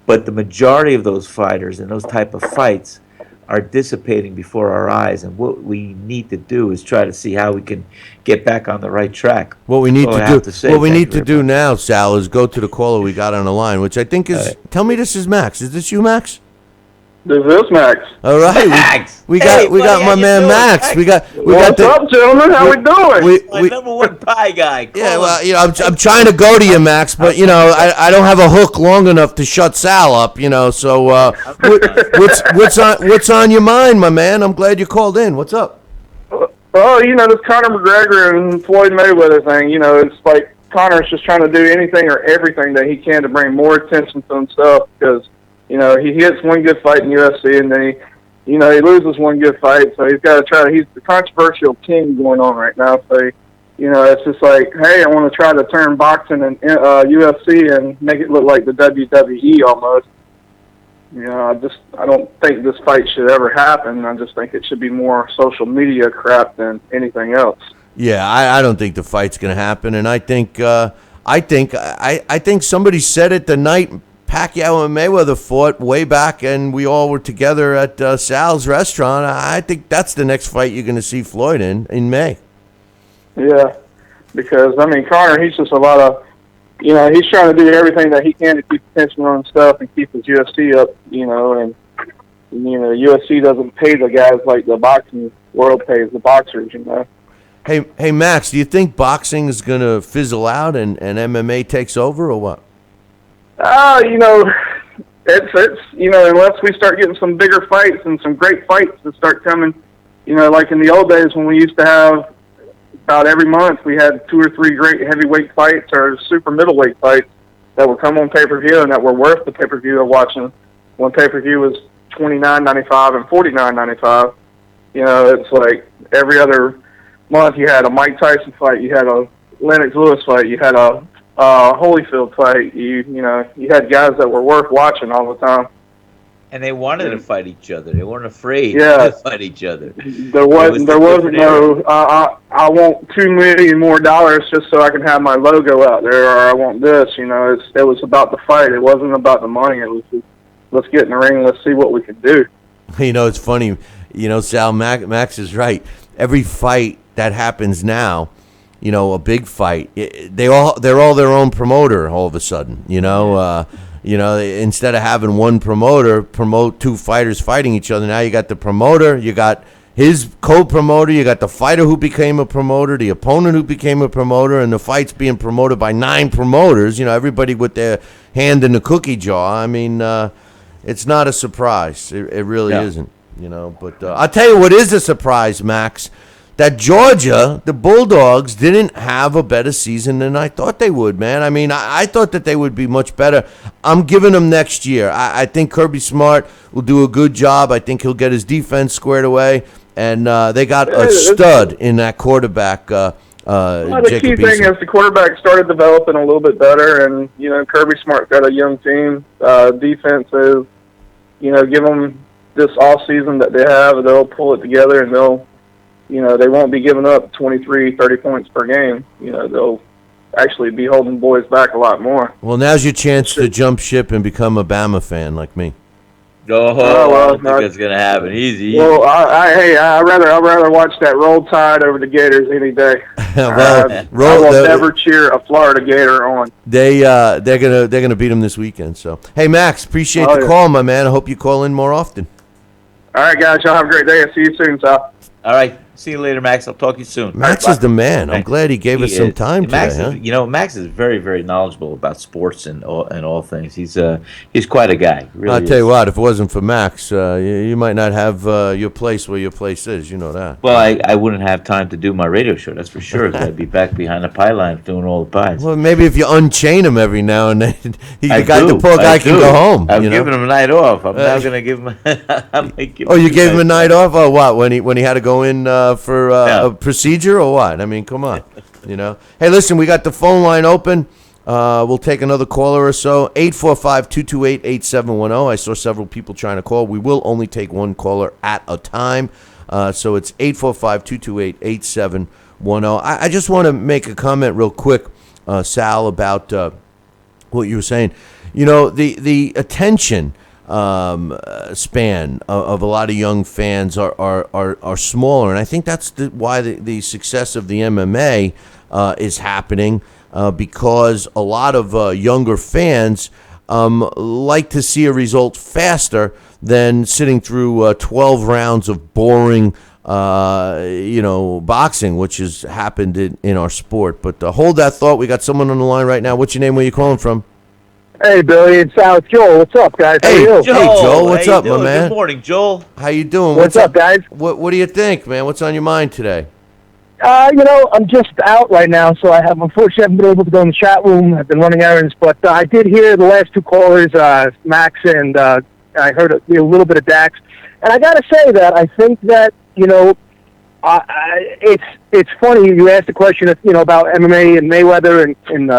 But the majority of those fighters and those type of fights are dissipating before our eyes, and what we need to do is try to see how we can get back on the right track. What we need That's all I have to do, to say. what we Thank need you to very do much. now, Sal, is go to the caller we got on the line, which I think is. All right. Tell me this is Max. Is this you, Max? This is Max. All right, Max! we Hey, got buddy, how my you man doing, Max. Max? We got What's up, gentlemen? How we doing? My number one pie guy. Call Yeah, well, him. I'm trying to go to you, Max, but I don't have a hook long enough to shut Sal up, So what's on your mind, my man? I'm glad you called in. What's up? Well, this Conor McGregor and Floyd Mayweather thing, it's like Conor's just trying to do anything or everything that he can to bring more attention to himself because, he hits one good fight in UFC and then he loses one good fight, so he's got to try. He's the controversial king going on right now, so, it's just like, hey, I want to try to turn boxing and UFC and make it look like the WWE almost. I don't think this fight should ever happen. I just think it should be more social media crap than anything else. Yeah, I don't think the fight's going to happen, and I think somebody said it the night Pacquiao and Mayweather fought way back, and we all were together at Sal's restaurant. I think that's the next fight you're going to see Floyd in May. Yeah, because Conor, he's just a lot of, he's trying to do everything that he can to keep attention on stuff and keep his UFC up, and UFC doesn't pay the guys like the boxing world pays the boxers, Hey, Max, do you think boxing is going to fizzle out and MMA takes over or what? It's unless we start getting some bigger fights and some great fights that start coming, like in the old days when we used to have about every month we had 2 or 3 great heavyweight fights or super middleweight fights that would come on pay-per-view and that were worth the pay-per-view of watching. When pay-per-view was $29.95 and $49.95, it's like every other month you had a Mike Tyson fight, you had a Lennox Lewis fight, you had a Holyfield fight. You had guys that were worth watching all the time. And they wanted to fight each other. They weren't afraid Yeah. to fight each other. There wasn't no. I want $2 million more just so I can have my logo out there, or I want this. It was about the fight. It wasn't about the money. It was just, let's get in the ring. Let's see what we can do. It's funny. Sal, Max is right. Every fight that happens now, a big fight, they're all their own promoter all of a sudden, instead of having one promoter promote 2 fighters fighting each other, now you got the promoter, you got his co-promoter, you got the fighter who became a promoter, the opponent who became a promoter, and the fight's being promoted by 9 promoters, everybody with their hand in the cookie jar. It's not a surprise. It really isn't, but I'll tell you what is a surprise, Max. That Georgia, the Bulldogs, didn't have a better season than I thought they would, man. I thought that they would be much better. I'm giving them next year. I think Kirby Smart will do a good job. I think he'll get his defense squared away. And they got a stud in that quarterback, the key thing is the quarterback started developing a little bit better, and, Kirby Smart got a young team. Defense is, give them this off season that they have, they'll pull it together, and they won't be giving up 23, 30 points per game. They'll actually be holding boys back a lot more. Well, now's your chance to jump ship and become a Bama fan like me. No, Oh, I well, don't think that's gonna happen. Easy. Well, I'd rather watch that Roll Tide over the Gators any day. Well, I Roll- will the- never cheer a Florida Gator on. they're gonna beat them this weekend. So, hey, Max, appreciate Oh, the yeah. call, my man. I hope you call in more often. All right, guys, y'all have a great day. I'll see you soon, Sal. All right. See you later, Max. I'll talk to you soon. Max bye. is the man. I'm glad he gave us some time Max today. is, Max is very, very knowledgeable about sports and all things. He's quite a guy. Really I'll tell you is. what, if it wasn't for Max, you might not have your place where your place is. You know that. Well, I wouldn't have time to do my radio show. That's for sure. 'Cause I'd be back behind the pylon doing all the pies. Well, maybe if you unchain him every now and then, I the poor guy can go home. I'm you know? giving him a night off. I'm now gonna give him. Oh, you gave him a night off? Oh, what? When he had to go in for Yeah. a procedure or what? I mean, come on. Hey, listen, we got the phone line open. We'll take another caller or so. 845-228-8710. I saw several people trying to call. We will only take one caller at a time. So it's 845-228-8710. I just want to make a comment real quick, Sal, about what you were saying. The attention span of a lot of young fans are smaller, and I think that's why the success of the MMA is happening, because a lot of younger fans like to see a result faster than sitting through 12 rounds of boring boxing, which has happened in our sport. But hold that thought. We got someone on the line right now. What's your name? Where you calling from? Hey, Billy, it's Sal. It's Joel. What's up, guys? How are you? Joel, what's how you up, my doing? man? Good morning, Joel. How you doing? What's up, guys? What do you think, man? What's on your mind today? I'm just out right now, so unfortunately haven't been able to go in the chat room. I've been running errands, but I did hear the last two callers, Max, and I heard a little bit of Dax. And I got to say that I think that, it's funny you asked the question about MMA and Mayweather and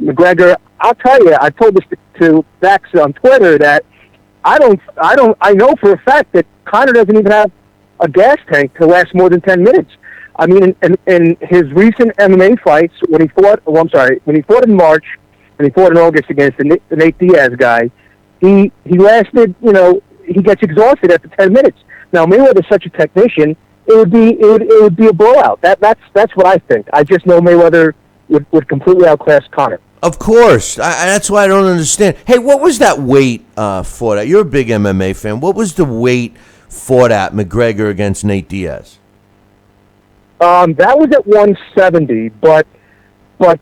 McGregor. I'll tell you, I told this to Dax on Twitter that I know for a fact that Conor doesn't even have a gas tank to last more than 10 minutes. I mean, in his recent MMA fights, when he fought in March and he fought in August against the Nate Diaz guy, he lasted, he gets exhausted after 10 minutes. Now, Mayweather's such a technician, it would be a blowout. That's what I think. I just know Mayweather would completely outclass Conor. Of course. That's why I don't understand. Hey, what was that weight fought at? You're a big MMA fan. What was the weight fought at McGregor against Nate Diaz? That was at 170, but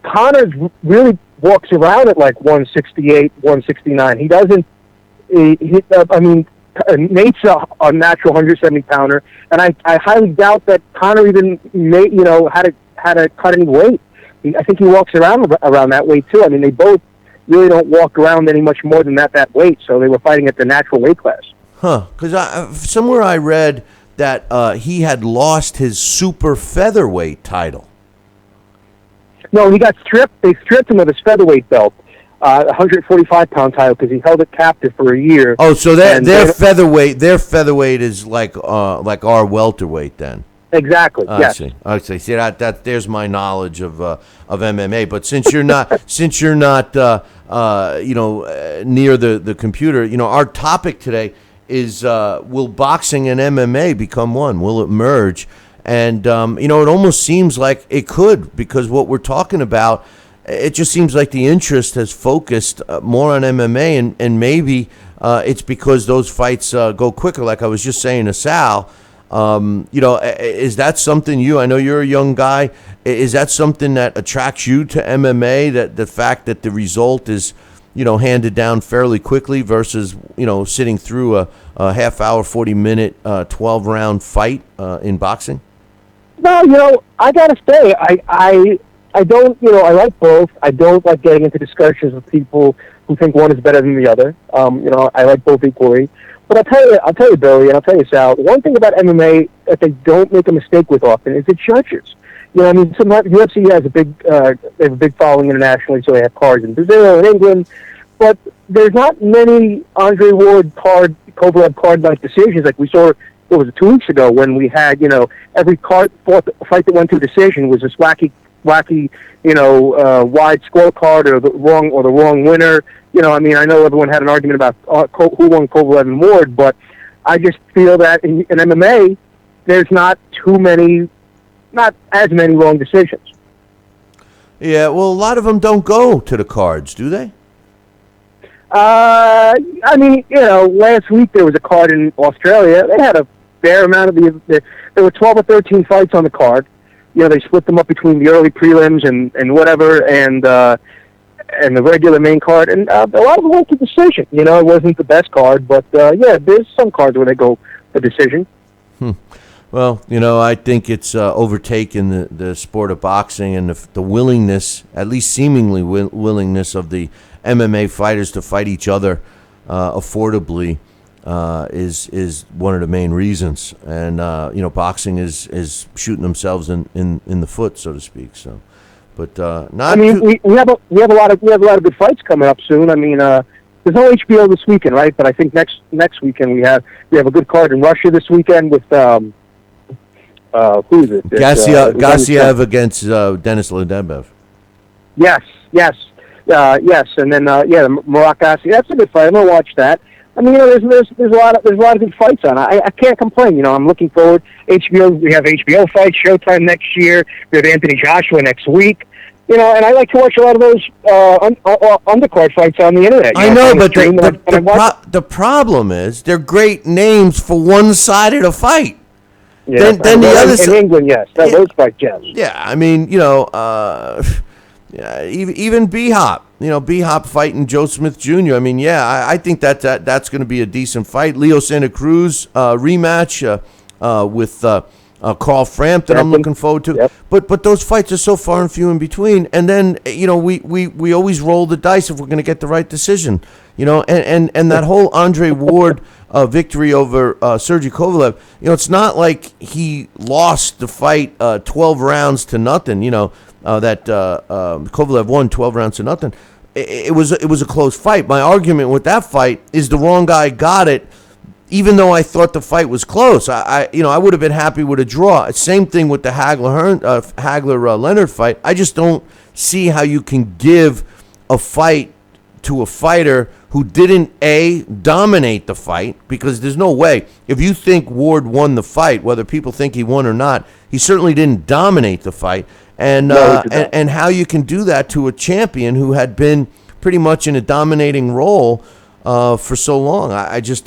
Conor really walks around at like 168, 169. He doesn't. Nate's a natural 170 pounder, and I highly doubt that Conor even had to cut any weight. I think he walks around that weight too. I mean, they both really don't walk around any much more than that weight. So they were fighting at the natural weight class. Huh? Because somewhere I read that he had lost his super featherweight title. No, he got stripped. They stripped him of his featherweight belt, 145-pound title, because he held it captive for a year. Oh, so their featherweight is like our welterweight then. Exactly. Yes. I see. See that there's my knowledge of MMA. But since you're not near the computer, our topic today is will boxing and MMA become one? Will it merge? And it almost seems like it could, because what we're talking about, it just seems like the interest has focused more on MMA, and maybe it's because those fights go quicker. Like I was just saying to Sal. Is that something I know you're a young guy. Is that something that attracts you to MMA, that the fact that the result is, handed down fairly quickly versus, sitting through a half hour, 40-minute, 12-round fight in boxing? No, I got to say, I don't, I like both. I don't like getting into discussions with people who think one is better than the other. I like both equally. But I'll tell you, Billy, and I'll tell you, Sal, one thing about MMA that they don't make a mistake with often is the judges. Sometimes UFC has they have a big following internationally, so they have cards in Brazil and England, but there's not many Andre Ward Kovalev card-like decisions like we saw. It was 2 weeks ago when we had, every fight that went to a decision was this wacky, wide scorecard or the wrong winner. I mean, I know everyone had an argument about who won Kovalev and Ward, but I just feel that in MMA, there's not as many wrong decisions. Yeah, well, a lot of them don't go to the cards, do they? I mean, last week there was a card in Australia. They had a fair amount of there were 12 or 13 fights on the card. They split them up between the early prelims and whatever, and the regular main card, and a lot of them went to decision. It wasn't the best card, but there's some cards where they go for decision. Well, I think it's overtaken the sport of boxing, and the willingness, at least seemingly willingness of the MMA fighters to fight each other affordably is one of the main reasons. And boxing is shooting themselves in the foot, so to speak. So, but not. I mean, we have a lot of good fights coming up soon. I mean, there's no HBO this weekend, right? But I think next weekend we have a good card in Russia this weekend with who is it? Gassiev against Denis Ledebev. Yes, and then Murat Gassiev. That's a good fight. I'm gonna watch that. I mean, there's a lot of good fights on. I can't complain. I'm looking forward. HBO, we have HBO fights, Showtime next year. We have Anthony Joshua next week. And I like to watch a lot of those undercard fights on the internet. I know, but the problem is they're great names for one side of the fight. Yeah, then the other in England, yes, those fight gems. Yeah, I mean, even B-Hop, B-Hop fighting Joe Smith Jr. I mean, I think that's going to be a decent fight. Leo Santa Cruz rematch with Carl Frampton, I'm looking forward to. Yep. But those fights are so far and few in between. And then, we always roll the dice if we're going to get the right decision. And that whole Andre Ward victory over Sergey Kovalev, it's not like he lost the fight 12 rounds to nothing, that Kovalev won 12 rounds to nothing. It was a close fight. My argument with that fight is the wrong guy got it, even though I thought the fight was close. I would have been happy with a draw. Same thing with the Hagler-Leonard fight. I just don't see how you can give a fight to a fighter who didn't, dominate the fight, because there's no way. If you think Ward won the fight, whether people think he won or not, he certainly didn't dominate the fight. And and how you can do that to a champion who had been pretty much in a dominating role for so long.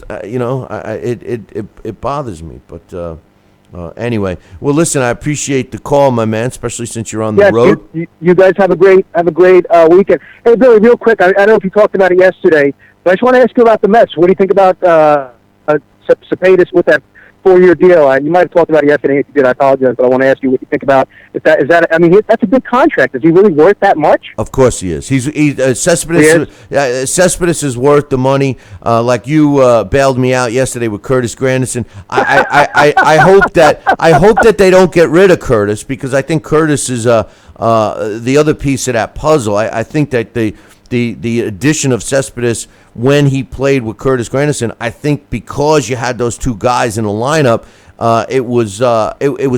It bothers me. But anyway, well, listen, I appreciate the call, my man, especially since you're on the road. You guys have a great weekend. Hey, Billy, real quick, I don't know if you talked about it yesterday, but I just want to ask you about the Mets. What do you think about Cepedis with that 4-year deal? You might have talked about it yesterday. If you did, I apologize, but I want to ask you what you think about I mean, that's a big contract. Is he really worth that much? Of course he is. Cespedes is worth the money. Like you bailed me out yesterday with Curtis Granderson. I hope that they don't get rid of Curtis, because I think Curtis is the other piece of that puzzle. I think that the addition of Cespedes when he played with Curtis Granderson, I think because you had those two guys in the lineup, it was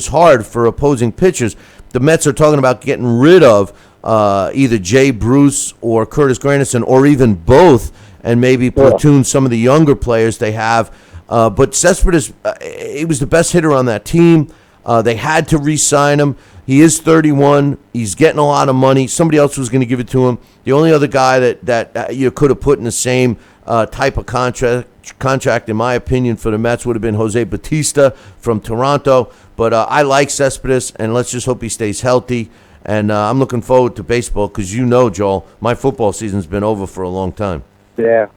hard for opposing pitchers. The Mets are talking about getting rid of either Jay Bruce or Curtis Granderson, or even both, and maybe platoon some of the younger players they have. But Cespedes, he was the best hitter on that team. They had to re-sign him. He is 31. He's getting a lot of money. Somebody else was going to give it to him. The only other guy that you could have put in the same type of contract, in my opinion, for the Mets would have been Jose Bautista from Toronto. But I like Cespedes, and let's just hope he stays healthy. And I'm looking forward to baseball because, Joel, my football season's been over for a long time. Yeah,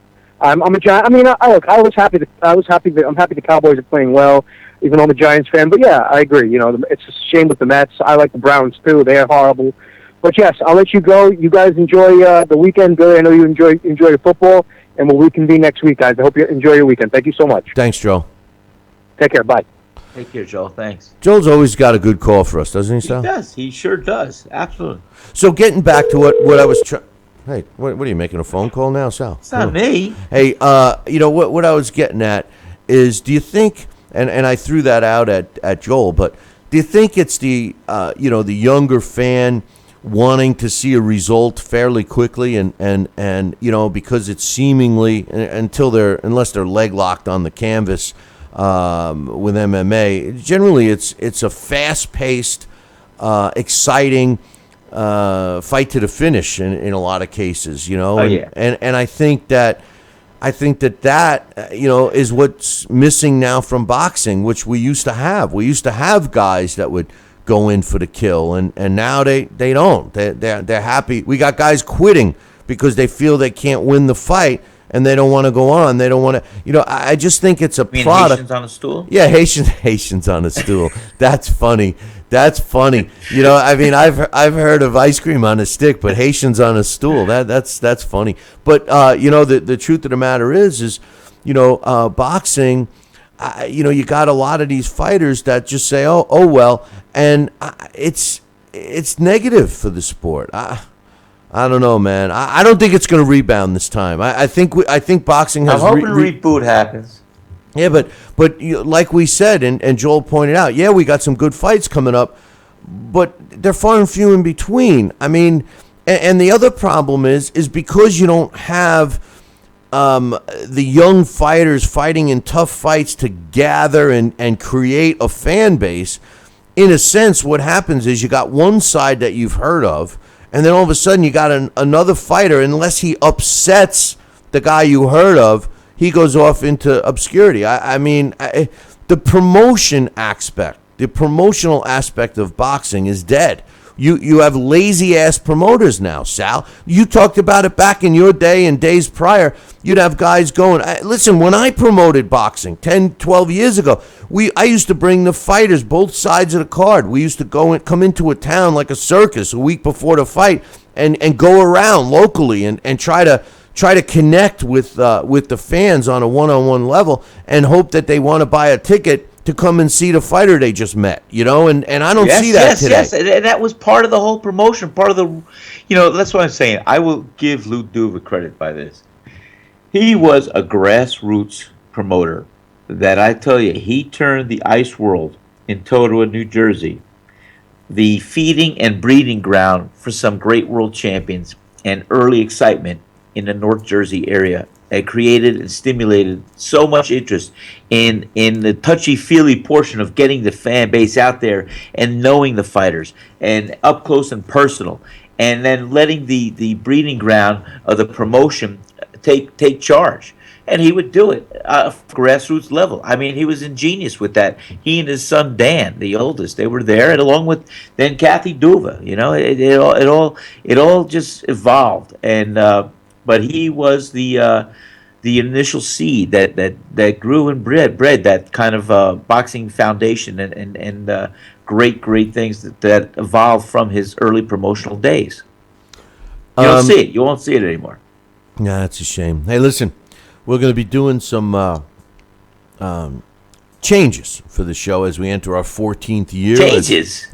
I'm a Giant. I mean, I'm happy the Cowboys are playing well, even though I'm a Giants fan. But yeah, I agree. It's a shame with the Mets. I like the Browns too. They're horrible. But yes, I'll let you go. You guys enjoy the weekend. Billy, I know you enjoy your football, and we'll reconvene next week, guys. I hope you enjoy your weekend. Thank you so much. Thanks, Joe. Take care. Bye. Take care, Joel. Thanks. Joel's always got a good call for us, doesn't he, Sal? He does. He sure does. Absolutely. So getting back to what I was trying... Hey, what are you, making a phone call now, Sal? It's not me. Hey, what I was getting at is, do you think, and I threw that out at Joel, but do you think it's the younger fan wanting to see a result fairly quickly, and because it's seemingly unless they're leg locked on the canvas with MMA. Generally, it's a fast paced, exciting fight to the finish in a lot of cases. Oh, yeah. And I think that is what's missing now from boxing, which we used to have. We used to have guys that would go in for the kill, and now they don't. They're happy. We got guys quitting because they feel they can't win the fight, and they don't want to go on. They don't want to. I just think it's a product. Haitians on a stool? Yeah, Haitians on a stool. That's funny. That's funny. I've heard of ice cream on a stick, but Haitians on a stool. That's funny. But the truth of the matter is boxing. You got a lot of these fighters that just say, oh well, and it's negative for the sport. I don't know, man. I don't think it's going to rebound this time. I think boxing has. I'm hoping a reboot happens. Yeah, but like we said, and Joel pointed out, yeah, we got some good fights coming up, but they're far and few in between. I mean, and the other problem is because you don't have the young fighters fighting in tough fights to gather and create a fan base. In a sense, what happens is you got one side that you've heard of, and then all of a sudden you got another fighter, unless he upsets the guy you heard of, he goes off into obscurity. The promotion aspect, the promotional aspect of boxing is dead. You have lazy ass promoters now, Sal. You talked about it back in your day and days prior. You'd have guys going, listen, when I promoted boxing 10, 12 years ago, I used to bring the fighters both sides of the card. We used to come into a town like a circus a week before the fight and go around locally and try to connect with the fans on a one-on-one level and hope that they want to buy a ticket to come and see the fighter they just met, and I don't see that today. Yes, and that was part of the whole promotion, part of the, that's what I'm saying. I will give Lou Duva credit by this. He was a grassroots promoter that I tell you, he turned the ice world in Totowa, New Jersey, the feeding and breeding ground for some great world champions and early excitement in the North Jersey area. It created and stimulated so much interest in the touchy-feely portion of getting the fan base out there and knowing the fighters and up close and personal, and then letting the breeding ground of the promotion take charge. And he would do it grassroots level. I mean, he was ingenious with that. He and his son Dan, the oldest, they were there, and along with then Kathy Duva. It all just evolved, and but he was the initial seed that grew and bred that kind of boxing foundation and great things that evolved from his early promotional days. You don't see it. You won't see it anymore. Yeah, that's a shame. Hey, listen, we're going to be doing some changes for the show as we enter our 14th year. Changes?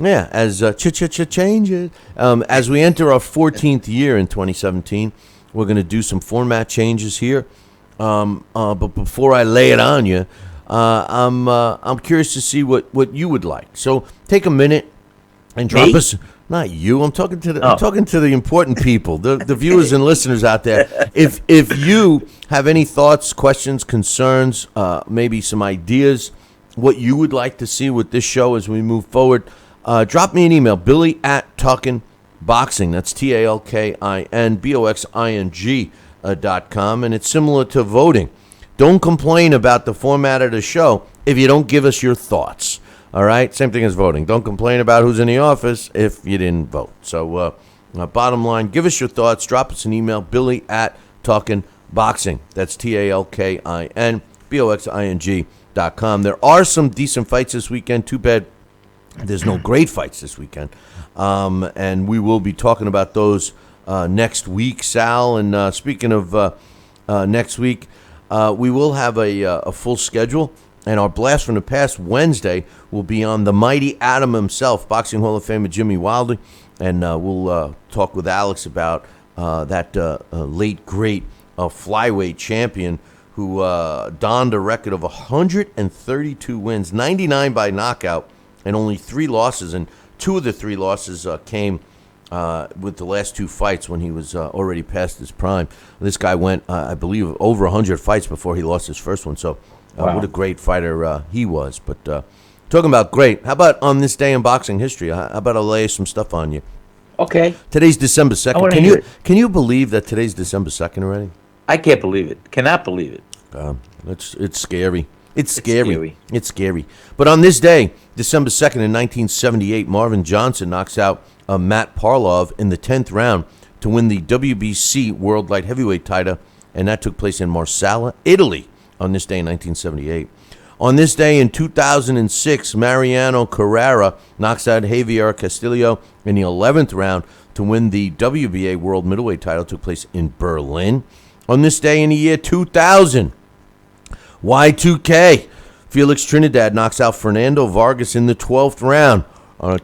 Changes. As we enter our 14th year in 2017, we're going to do some format changes here. But before I lay it on you, I'm curious to see what you would like. So take a minute and drop us. Not you. I'm talking to the important people, the viewers and listeners out there. If you have any thoughts, questions, concerns, maybe some ideas, what you would like to see with this show as we move forward, drop me an email, Billy@TalkinBoxing. That's TalkinBoxing.com, and it's similar to voting. Don't complain about the format of the show if you don't give us your thoughts. All right? Same thing as voting. Don't complain about who's in the office if you didn't vote. So, bottom line, give us your thoughts. Drop us an email, Billy@TalkinBoxing. That's TalkinBoxing.com. There are some decent fights this weekend. Too bad there's no great fights this weekend. And we will be talking about those next week, Sal. And speaking of next week, we will have a full schedule. And our blast from the past Wednesday will be on the mighty Adam himself, Boxing Hall of Famer Jimmy Wilder. And we'll talk with Alex about that late, great flyweight champion who donned a record of 132 wins, 99 by knockout, and only 3 losses. And 2 of the 3 losses came with the last two fights when he was already past his prime. This guy went, I believe, over 100 fights before he lost his first one. So Wow. what a great fighter he was. But talking about great, how about on this day in boxing history? How about I lay some stuff on you? Okay. Today's December 2nd. wanna Can hear you it. can you believe that today's December 2nd already? I can't believe it. Cannot believe it. It's scary. It's scary. scary. It's scary. But on this day, December 2nd in 1978, Marvin Johnson knocks out Matt Parlov in the 10th round to win the WBC World Light Heavyweight title, and that took place in Marsala, Italy, on this day in 1978. On this day in 2006, Mariano Carrera knocks out Javier Castillo in the 11th round to win the WBA World Middleweight title, took place in Berlin. On this day in the year 2000, Y2K, Felix Trinidad knocks out Fernando Vargas in the 12th round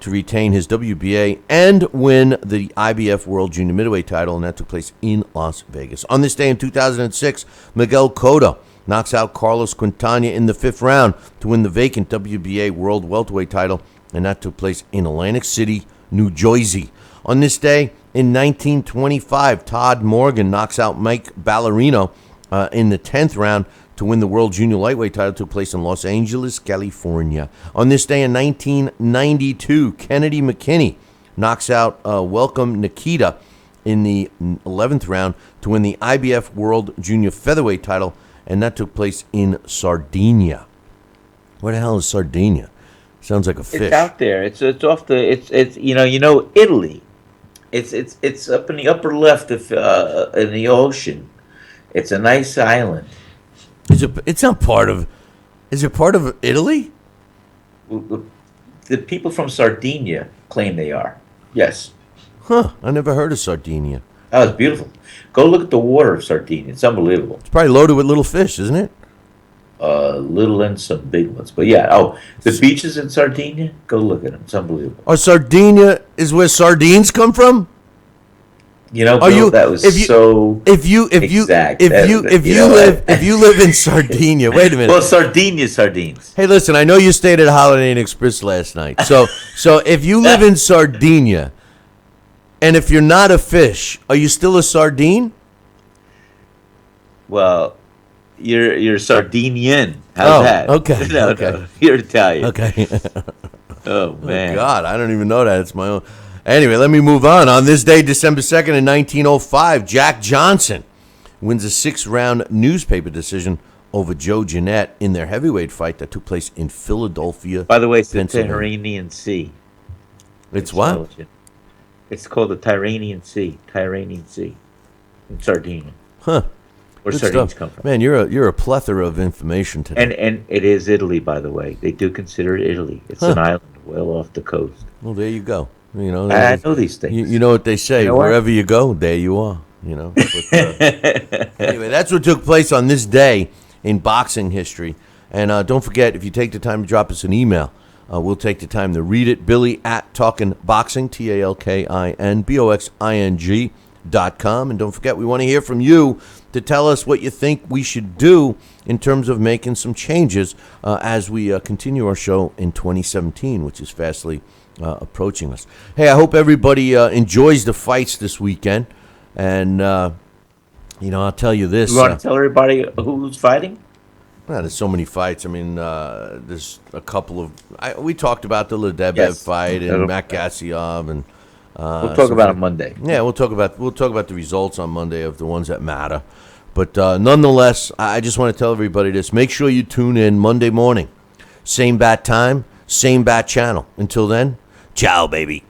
to retain his WBA and win the IBF World Junior Middleweight title, and that took place in Las Vegas. On this day in 2006, Miguel Cotto knocks out Carlos Quintana in the 5th round to win the vacant WBA World Welterweight title, and that took place in Atlantic City, New Jersey. On this day in 1925, Todd Morgan knocks out Mike Ballerino in the 10th round to win the World Junior Lightweight title, took place in Los Angeles, California. On this day in 1992, Kennedy McKinney knocks out Welcome Nikita in the 11th round to win the IBF World Junior Featherweight title, and that took place in Sardinia. Where the hell is Sardinia? Sounds like a fish. It's out there. It's off the. It's Italy. It's up in the upper left of in the ocean. It's a nice island. It's not part of. Is it part of Italy? The people from Sardinia claim they are. Yes. Huh. I never heard of Sardinia. Oh, it's beautiful. Go look at the water of Sardinia. It's unbelievable. It's probably loaded with little fish, isn't it? Little and some big ones. But yeah, the beaches in Sardinia, go look at them. It's unbelievable. Or Sardinia is where sardines come from? You know, Are Bill, you, that was if you, so if you exact. if you live in Sardinia, wait a minute. Well, Sardinia sardines. Hey, listen, I know you stayed at Holiday Inn Express last night. So if you live in Sardinia, and if you're not a fish, are you still a sardine? Well, you're Sardinian. How's that? Okay. No, okay. no, you're Italian. Okay. Oh man. God, I don't even know that. It's my own. Anyway, let me move on. On this day, December 2nd in 1905, Jack Johnson wins a 6-round newspaper decision over Joe Jeanette in their heavyweight fight that took place in Philadelphia. By the way, it's the Pennsylvania. Tyrrhenian Sea. It's what? It's called the Tyrrhenian Sea. Tyrrhenian Sea in Sardinia. Huh. Where Good sardines stuff. come from. Man, you're a plethora of information today. And it is Italy, by the way. They do consider it Italy. It's an island well off the coast. Well, there you go. You know, I know these things. You know what they say. You know what? Wherever you go, there you are. You know. But, anyway, that's what took place on this day in boxing history. And don't forget, if you take the time to drop us an email, we'll take the time to read it. Billy at talkinboxing, TalkinBoxing.com. And don't forget, we want to hear from you to tell us what you think we should do in terms of making some changes as we continue our show in 2017, which is fastly approaching us. Hey, I hope everybody enjoys the fights this weekend. And, I'll tell you this. You want to tell everybody who's fighting? Well, there's so many fights. I mean, there's a couple of... we talked about the Ledebev Yes. fight and Matt Gassiov and... We'll talk about it Monday. Yeah, we'll talk about the results on Monday of the ones that matter. But nonetheless, I just want to tell everybody this. Make sure you tune in Monday morning. Same bat time, same bat channel. Until then, ciao, baby.